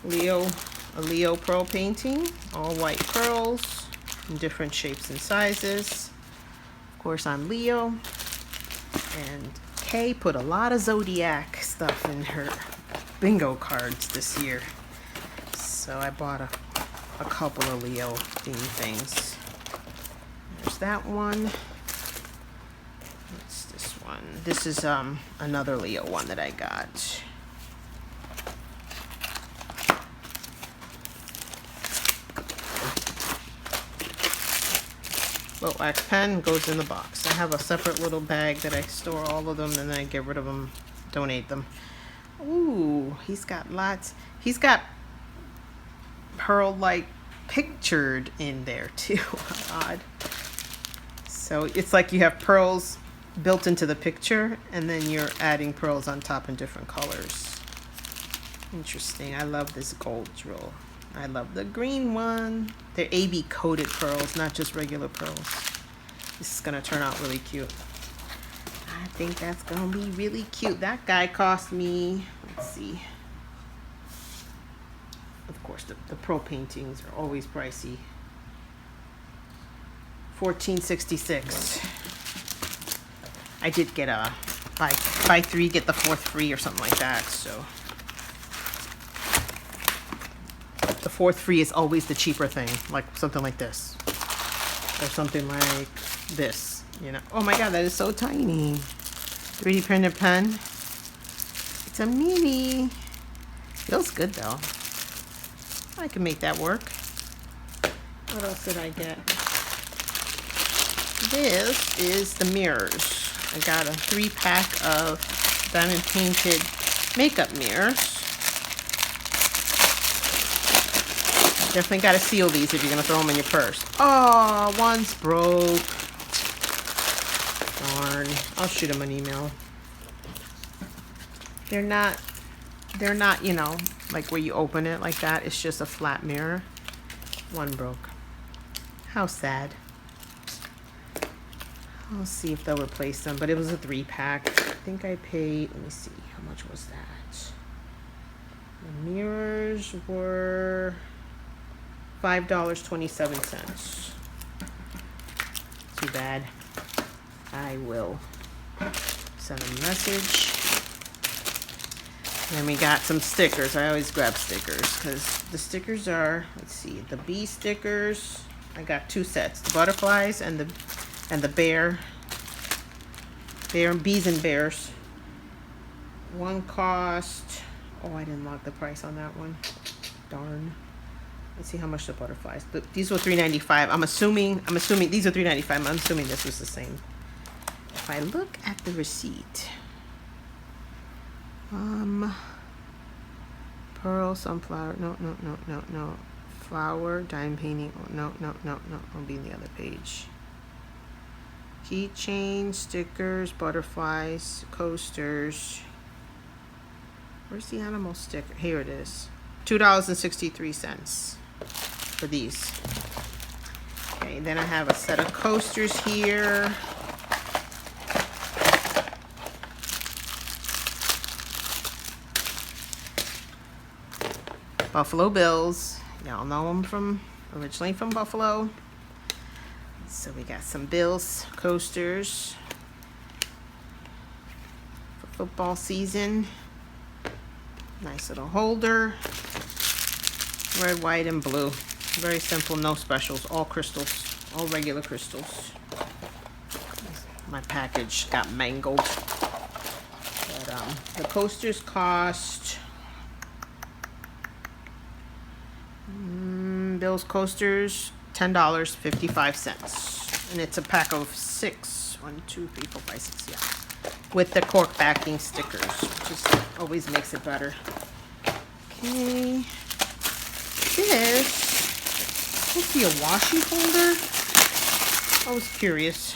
Leo pearl painting, all white pearls in different shapes and sizes. Of course, I'm Leo, and Kay put a lot of zodiac stuff in her bingo cards this year, so I bought a couple of Leo themed things. There's that one. What's this one? This is another Leo one that I got. Well, wax pen goes in the box. I have a separate little bag that I store all of them, and then I get rid of them, donate them. Ooh, he's got lots. He's got pearl like pictured in there too. Odd. So it's like you have pearls built into the picture, and then you're adding pearls on top in different colors. Interesting. I love this gold drill. I love the green one. They're AB coated pearls, not just regular pearls. This is gonna turn out really cute. I think that's gonna be really cute. That guy cost me, let's see. Of course, the pearl paintings are always pricey. $14.66. I did get a buy 3 get the 4th free or something like that. So the 4th free is always the cheaper thing, like something like this or something like this. You know. Oh my God, that is so tiny. 3D printed pen. It's a mini. Feels good though. I can make that work. What else did I get? This is the mirrors. I got a 3-pack of diamond painted makeup mirrors. Definitely got to seal these if you're going to throw them in your purse. Oh, one's broke. Darn. I'll shoot him an email. They're not, you know, like where you open it like that. It's just a flat mirror. One broke. How sad. I'll see if they'll replace them, but it was a 3-pack. I think I paid, let me see, how much was that? The mirrors were $5.27. Too bad. I will send a message. Then we got some stickers. I always grab stickers because the stickers are, let's see, the bee stickers. I got 2 sets, the butterflies and the bear bees and bears. One cost, oh, I didn't log the price on that one. Darn. Let's see how much the butterflies. These were $3.95. I'm assuming these are $3.95. I'm assuming this was the same. If I look at the receipt, pearl, sunflower, no, flower, diamond painting, oh, no, I'll be in the other page. Keychain, stickers, butterflies, coasters. Where's the animal sticker? Here it is. $2.63 for these. Okay, then I have a set of coasters here. Buffalo Bills. Y'all know them originally from Buffalo. So we got some Bills coasters for football season. Nice little holder. Red, white, and blue. Very simple, no specials. All crystals. All regular crystals. My package got mangled. But the coasters cost... Bills coasters, $10.55. And it's a pack of 6. 1, 2, 3, 4, 5, 6, yeah. With the cork backing stickers, which is, always makes it better. Okay. This supposed to be a washi holder. I was curious.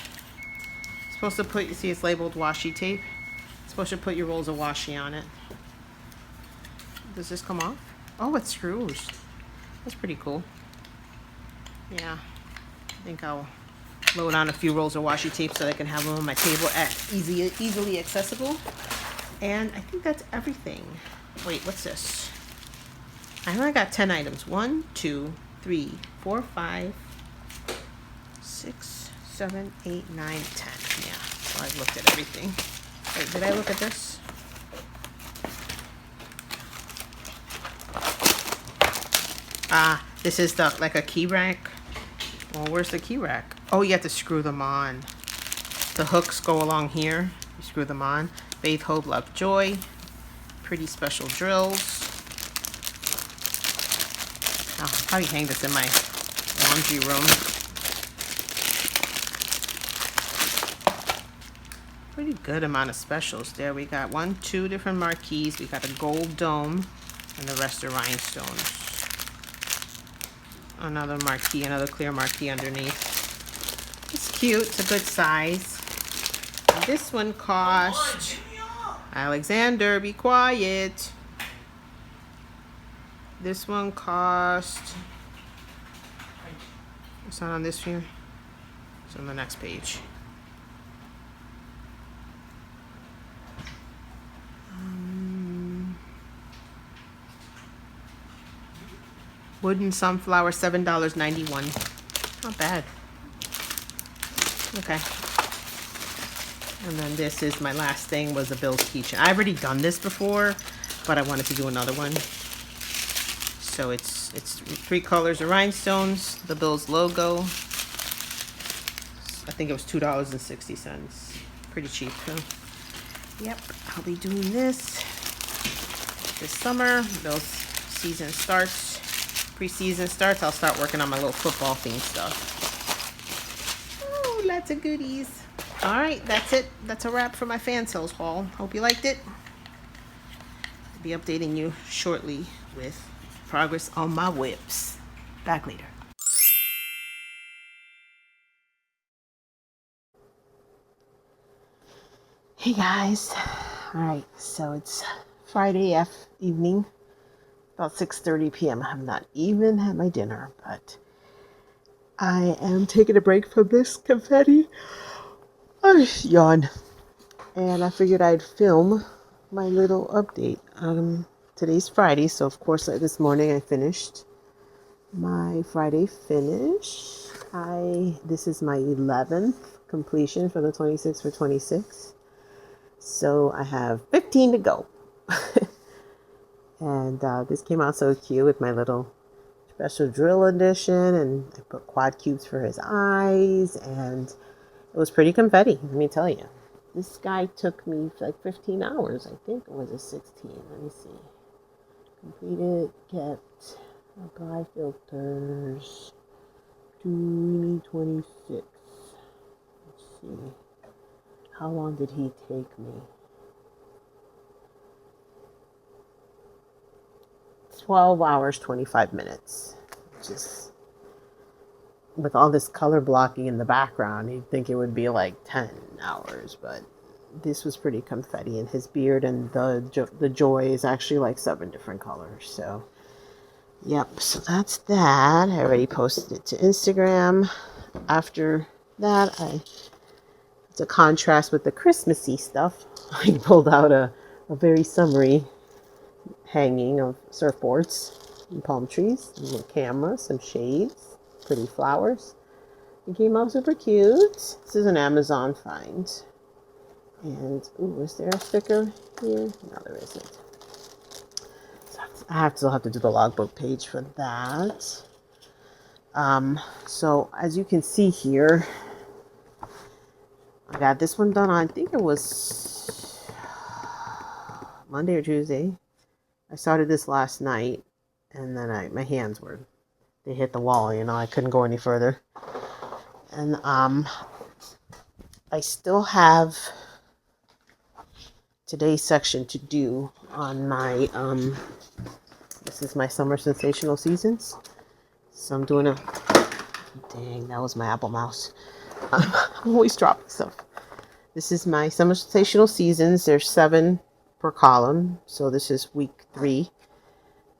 It's supposed to put, you see it's labeled washi tape. It's supposed to put your rolls of washi on it. Does this come off? Oh, it screws. That's pretty cool. Yeah, I think I'll load on a few rolls of washi tape so I can have them on my table at easily accessible. And I think that's everything. Wait, what's this? I only got 10 items. 1, 2, 3, 4, 5, 6, 7, 8, 9, 10. Yeah, so I've looked at everything. Wait, did I look at this? This is like a key rack. Well, where's the key rack? Oh, you have to screw them on. The hooks go along here. You screw them on. Faith, Hope, Love, Joy. Pretty special drills. I'll probably hang this in my laundry room. Pretty good amount of specials there. We got 1, 2 different marquees. We got a gold dome and the rest are rhinestones. Another marquee, another clear marquee underneath. It's cute. It's a good size. And this one cost... Alexander, be quiet. This one cost... It's not on this here. It's on the next page. Wooden sunflower, $7.91. Not bad. Okay. And then this is my last thing, was a Bill's keychain. I've already done this before, but I wanted to do another one. So it's 3 colors of rhinestones, the Bill's logo. I think it was $2.60. Pretty cheap too. Yep, I'll be doing this summer. Bill's season starts. Preseason starts, I'll start working on my little football themed stuff. Oh, lots of goodies. All right, that's it. That's a wrap for my fan sales haul. Hope you liked it. I'll be updating you shortly with progress on my whips. Back later. Hey guys, Alright, so it's Friday evening, about 6:30 p.m. I have not even had my dinner, but I am taking a break from this confetti. I yawn. And I figured I'd film my little update. Today's Friday, so of course this morning I finished my Friday finish. This is my 11th completion for the 26 for 26. So I have 15 to go. And this came out so cute with my little special drill edition, and I put quad cubes for his eyes, and it was pretty confetti, let me tell you. This guy took me like 15 hours. I think it was a 16. Let me see. Completed, kept, apply filters, 2026. Let's see. How long did he take me? 12 hours, 25 minutes. Just with all this color blocking in the background, you'd think it would be like 10 hours, but this was pretty confetti, and his beard and the joy is actually like 7 different colors. So yep, so that's that. I already posted it to Instagram. After that, to contrast with the Christmassy stuff, I pulled out a very summery hanging of surfboards and palm trees, a little camera, some shades, pretty flowers. It came out super cute. This is an Amazon find. And, ooh, is there a sticker here? No, there isn't. So I still have to do the logbook page for that. So as you can see here, I got this one done on, I think it was Monday or Tuesday. I started this last night, and then my hands they hit the wall, I couldn't go any further. And I still have today's section to do on my, this is my Summer Sensational Seasons. So I'm doing dang, that was my Apple mouse. I'm always dropping stuff. This is my Summer Sensational Seasons. There's 7 per column. So this is week 3.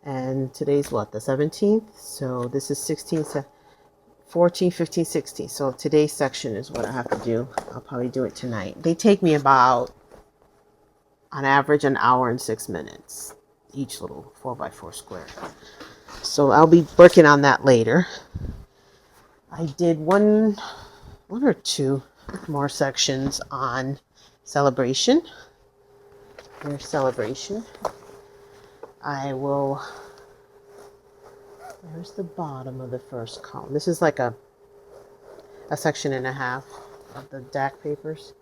And today's what, the 17th? So this is 16, 14, 15, 16. So today's section is what I have to do. I'll probably do it tonight. They take me about, on average, an hour and 6 minutes. Each little 4x4 square. So I'll be working on that later. I did one or two more sections on celebration. Here's celebration. There's the bottom of the first column. This is like a section and a half of the DAC papers.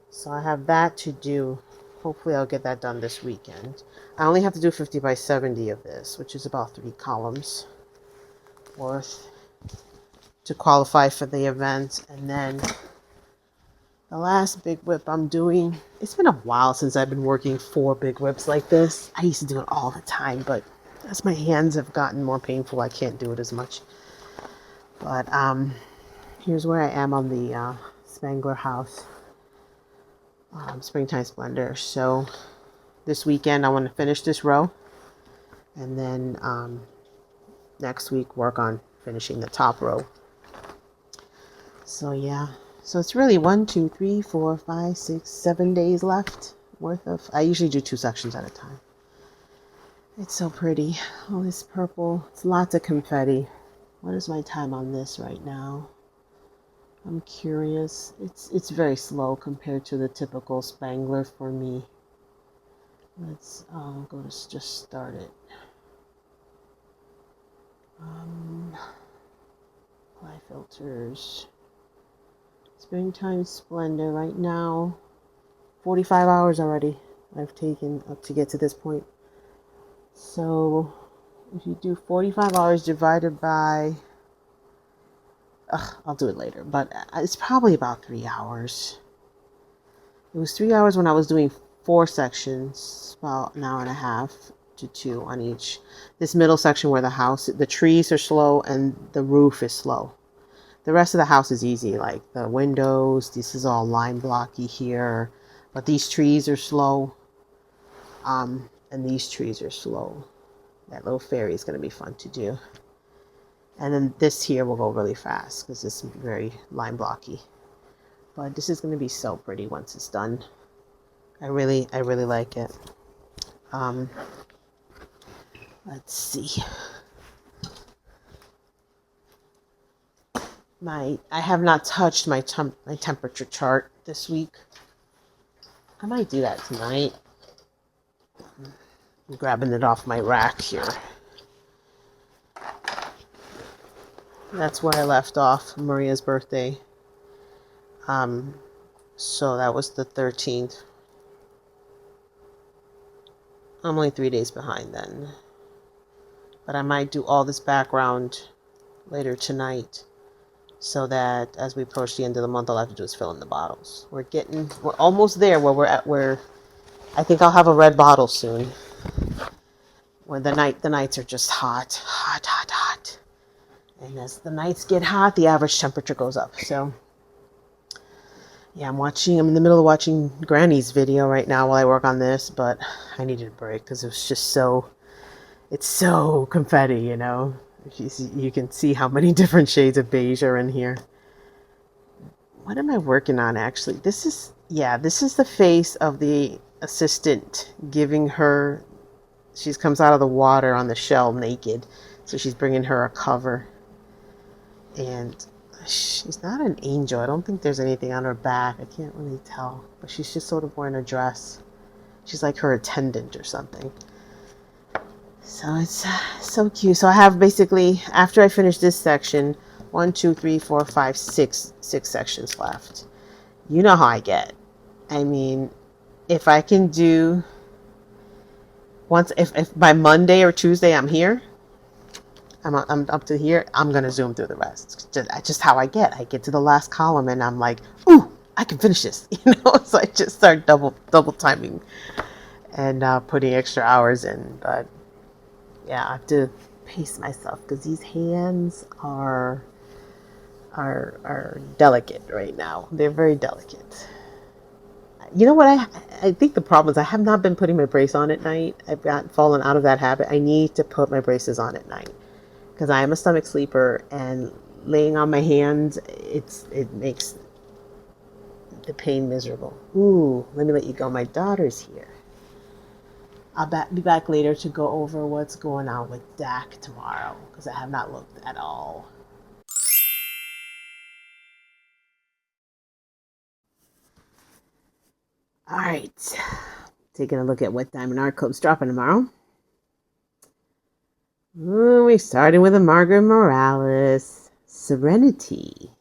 So I have that to do. Hopefully I'll get that done this weekend. I only have to do 50 by 70 of this, which is about 3 columns worth to qualify for the event. And then the last big whip I'm doing, it's been a while since I've been working 4 big whips like this. I used to do it all the time, but as my hands have gotten more painful, I can't do it as much. But here's where I am on the Spangler House Springtime Splendor. So this weekend I want to finish this row, and then next week work on finishing the top row. So yeah, so it's really 1, 2, 3, 4, 5, 6, 7 days left worth of. I usually do 2 sections at a time. It's so pretty. All this purple. It's lots of confetti. What is my time on this right now? I'm curious. It's very slow compared to the typical Spangler for me. Let's go to just start it. Apply filters. Springtime Splendor right now. 45 hours already I've taken up to get to this point. So if you do 45 hours divided by, I'll do it later, but it's probably about 3 hours. It was 3 hours when I was doing 4 sections, about an hour and a half to 2 on each. This middle section where the trees are slow and the roof is slow. The rest of the house is easy, like the windows, this is all line blocky here, but these trees are slow. And these trees are slow. That little fairy is going to be fun to do. And then this here will go really fast because it's very line blocky. But this is going to be so pretty once it's done. I really like it. Let's see. I have not touched my temperature chart this week. I might do that tonight. I'm grabbing it off my rack here. That's where I left off Maria's birthday. So that was the 13th. I'm only 3 days behind then. But I might do all this background later tonight, so that as we approach the end of the month, all I have to do is fill in the bottles. We're almost there where I think I'll have a red bottle soon. When the nights are just hot. And as the nights get hot, the average temperature goes up. So yeah, I'm in the middle of watching Granny's video right now while I work on this, but I needed a break because it's so confetti, you know. You can see how many different shades of beige are in here. What am I working on actually? This is the face of the assistant giving her, she comes out of the water on the shell naked. So she's bringing her a cover. And she's not an angel. I don't think there's anything on her back. I can't really tell. But she's just sort of wearing a dress. She's like her attendant or something. So it's so cute. So I have basically, after I finish this section, 1, 2, 3, 4, 5, 6 sections left. You know how I get. I mean, if I can do if by Monday or Tuesday I'm here, I'm up to here, I'm gonna zoom through the rest. Just how I get. I get to the last column and I'm like, ooh, I can finish this. You know, so I just start double timing and putting extra hours in. But yeah, I have to pace myself because these hands are delicate right now. They're very delicate. You know what? I think the problem is I have not been putting my brace on at night. I've fallen out of that habit. I need to put my braces on at night because I am a stomach sleeper, and laying on my hands, it makes the pain miserable. Ooh, let me let you go. My daughter's here. I'll be back later to go over what's going on with Dak tomorrow because I have not looked at all. All right, taking a look at what Diamond Art Club's dropping tomorrow. We started with a Margaret Morales Serenity,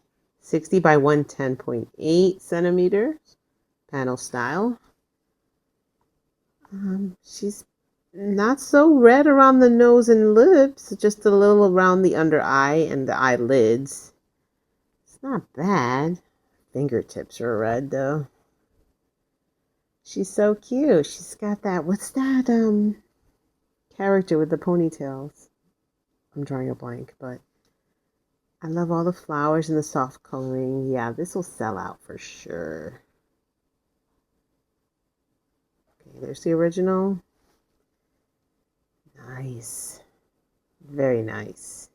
60 by 110.8 centimeters, panel style. She's not so red around the nose and lips, just a little around the under eye and the eyelids. It's not bad. Fingertips are red though. She's so cute. She's got that, what's that character with the ponytails? I'm drawing a blank, but I love all the flowers and the soft coloring. Yeah, this will sell out for sure. Okay, there's the original. Nice. Very nice.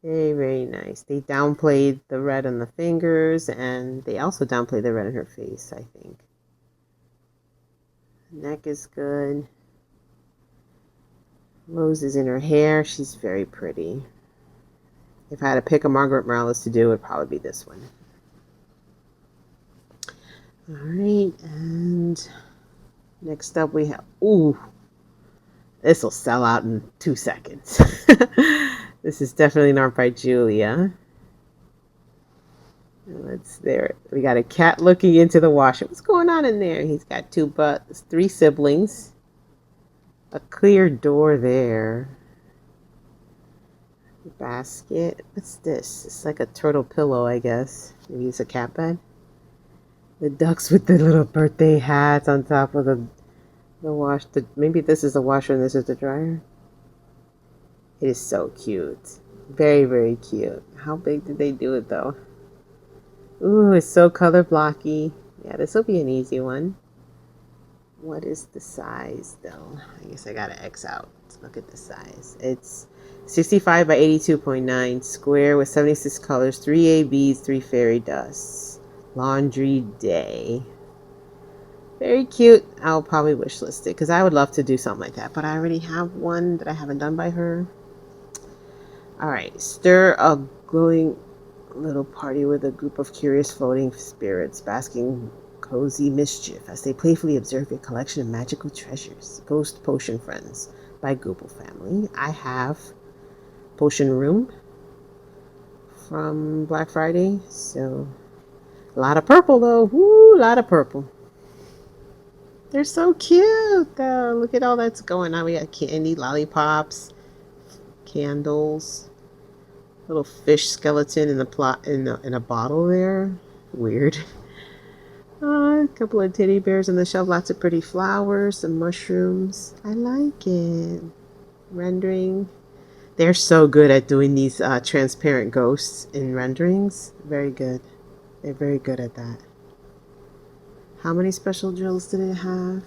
Very, very nice. They downplayed the red on the fingers, and they also downplayed the red on her face, I think. Neck is good. Roses in her hair. She's very pretty. If I had to pick a Margaret Morales to do, it would probably be this one. All right, and next up we have, ooh, this will sell out in 2 seconds. This is definitely an art by Julia. We got a cat looking into the washer. What's going on in there? He's got 3 siblings. A clear door there. Basket. What's this? It's like a turtle pillow, I guess. Maybe it's a cat bed. The ducks with the little birthday hats on top of the wash. Maybe this is the washer and this is the dryer. It is so cute. Very, very cute. How big did they do it though? Ooh, it's so color blocky. Yeah, this will be an easy one. What is the size though? I guess I gotta X out. Let's look at the size. It's 65 by 82.9, square with 76 colors, 3 ABs, 3 fairy dusts. Laundry day. Very cute. I'll probably wishlist it because I would love to do something like that, but I already have one that I haven't done by her. All right, stir a glowing little party with a group of curious floating spirits basking cozy mischief as they playfully observe your collection of magical treasures. Ghost Potion Friends by Google Family. I have Potion Room from Black Friday, so a lot of purple though. Woo, a lot of purple. They're so cute though. Look at all that's going on. We got candy, lollipops, candles, little fish skeleton in the plot in a bottle there. Weird. A couple of teddy bears on the shelf, lots of pretty flowers, some mushrooms. I like it. Rendering. They're so good at doing these transparent ghosts in renderings. Very good. They're very good at that. How many special drills did it have?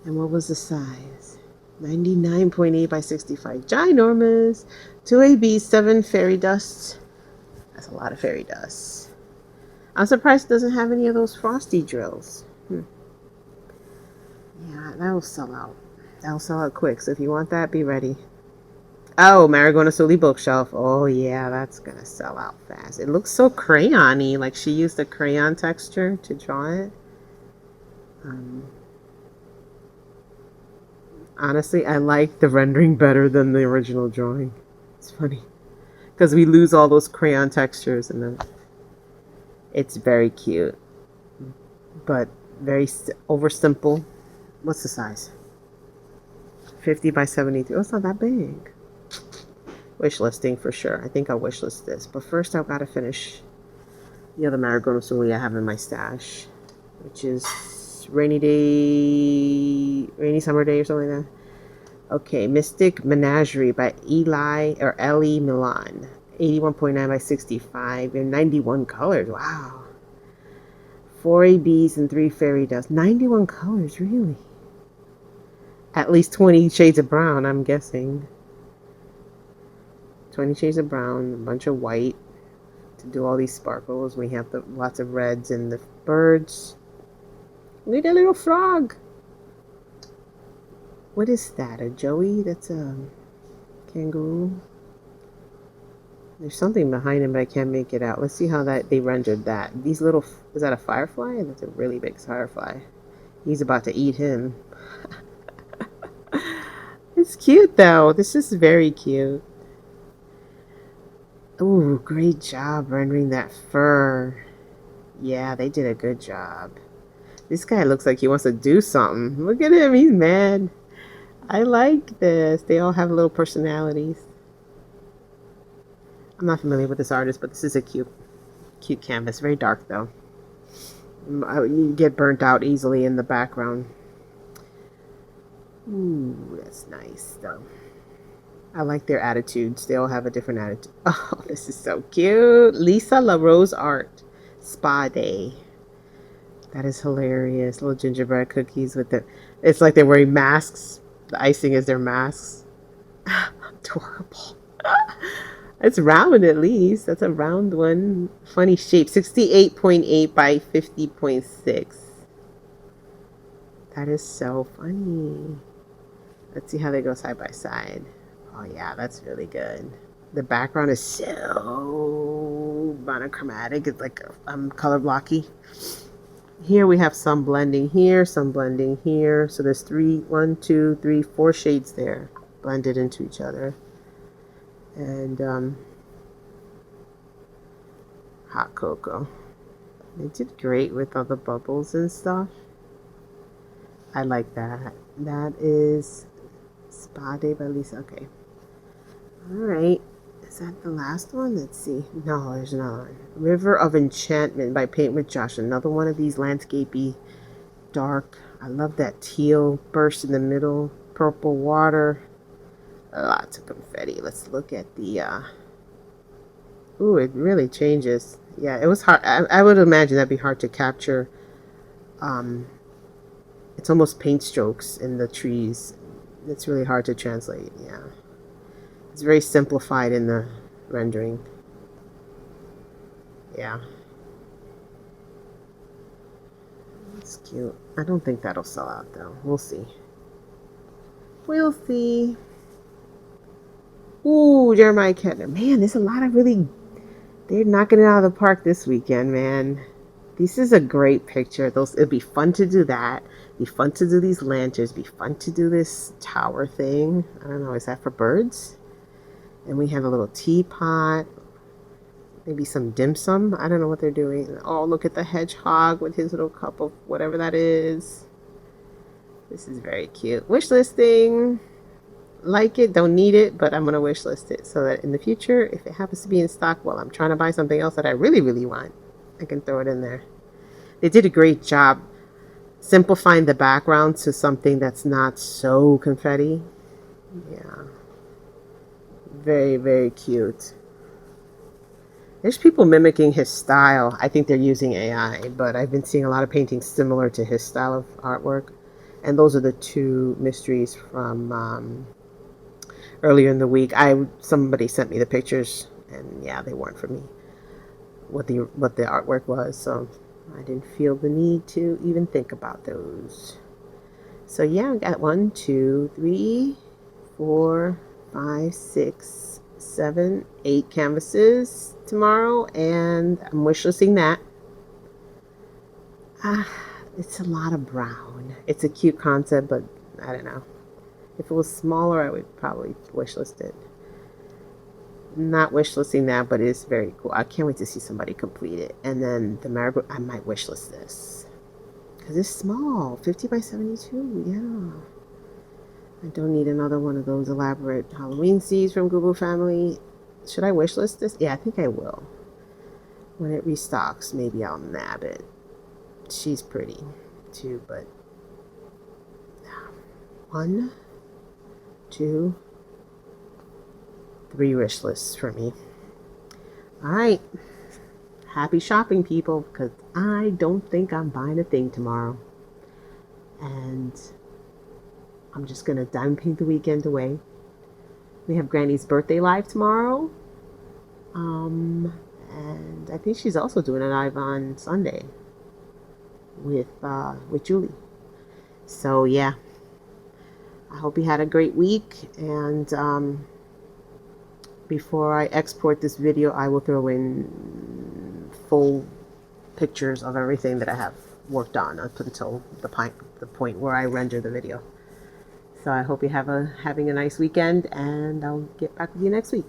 And what was the size? 99.8 by 65. Ginormous. 2 ABs, 7 fairy dusts. That's a lot of fairy dusts. I'm surprised it doesn't have any of those frosty drills. Yeah, that'll sell out. That'll sell out quick. So if you want that, be ready. Oh, Marigona Soli bookshelf. Oh yeah, that's gonna sell out fast. It looks so crayon-y, like she used a crayon texture to draw it. Honestly, I like the rendering better than the original drawing. It's funny because we lose all those crayon textures, and then it's very cute, but very over simple. What's the size? 50 by 73. Oh, it's not that big. Wish listing for sure. I think I'll wish list this, but first I've got to finish the other Marigona Soli I have in my stash, which is rainy summer day or something like that. Okay, Mystic Menagerie by Ellie Milan. 81.9 by 65 and 91 colors. Wow. 4 ABs and 3 fairy dust. 91 colors, really? At least 20 shades of brown, I'm guessing. 20 shades of brown, a bunch of white to do all these sparkles. We have lots of reds and the birds. Look at that little frog. What is that? A joey? That's a kangaroo. There's something behind him, but I can't make it out. Let's see how they rendered that. These little, is that a firefly? That's a really big firefly. He's about to eat him. It's cute though. This is very cute. Ooh, great job rendering that fur. Yeah, they did a good job. This guy looks like he wants to do something. Look at him, he's mad. I like this. They all have little personalities. I'm not familiar with this artist, but this is a cute canvas. Very dark though. You get burnt out easily in the background. Ooh, that's nice though. I like their attitudes. They all have a different attitude. Oh, this is so cute. Lisa LaRose art. Spa day. That is hilarious. Little gingerbread cookies with the... It's like they're wearing masks. The icing is their masks. Adorable. It's round at least. That's a round one. Funny shape. 68.8 by 50.6. That is so funny. Let's see how they go side by side. Oh yeah, that's really good. The background is so monochromatic. It's like color blocky. Here we have some blending here, some blending here. So there's 4 shades there blended into each other. And hot cocoa. They did great with all the bubbles and stuff. I like that. That is Spa Day by Lisa. Okay. Alright. Is that the last one? Let's see. No, there's not. River of Enchantment by Paint with Josh. Another one of these landscapey dark. I love that teal burst in the middle. Purple water. Lots of confetti. Let's look at the ooh, it really changes. Yeah, it was hard. I would imagine that'd be hard to capture it's almost paint strokes in the trees. It's really hard to translate. Yeah, it's very simplified in the rendering. Yeah, it's cute. I don't think that'll sell out though. We'll see. We'll see. Ooh, Jeremiah Kettner. Man, there's a lot of really. They're knocking it out of the park this weekend, man. This is a great picture. It'd be fun to do that. Be fun to do these lanterns. Be fun to do this tower thing. I don't know. Is that for birds? And we have a little teapot. Maybe some dim sum. I don't know what they're doing. Oh, look at the hedgehog with his little cup of whatever that is. This is very cute. Wish listing. Like it, don't need it, but I'm going to wish list it so that in the future, if it happens to be in stock while I'm trying to buy something else that I really, really want, I can throw it in there. They did a great job simplifying the background to something that's not so confetti. Yeah. Very, very cute. There's people mimicking his style. I think they're using AI, but I've been seeing a lot of paintings similar to his style of artwork. And those are the two mysteries from earlier in the week. Somebody sent me the pictures, and yeah, they weren't for me. What the artwork was, so I didn't feel the need to even think about those. So yeah, I got 1, 2, 3, 4, 5, 6, 7, 8 canvases tomorrow, and I'm wishlisting that. It's a lot of brown. It's a cute concept, but I don't know. If it was smaller, I would probably wishlist it. Not wishlisting that, but it's very cool. I can't wait to see somebody complete it. And then the marigold, I might wishlist this because it's small, 50 by 72. Yeah, I don't need another one of those elaborate Halloween seeds from Google Family. Should I wishlist this? Yeah, I think I will. When it restocks, maybe I'll nab it. She's pretty too, but 1, 2, 3 wish lists for me. All right. Happy shopping, people, because I don't think I'm buying a thing tomorrow. And I'm just going to diamond paint the weekend away. We have Granny's birthday live tomorrow. And I think she's also doing a live on Sunday with Julie. So yeah, I hope you had a great week, and before I export this video, I will throw in full pictures of everything that I have worked on up until the point where I render the video. So I hope you having a nice weekend, and I'll get back with you next week.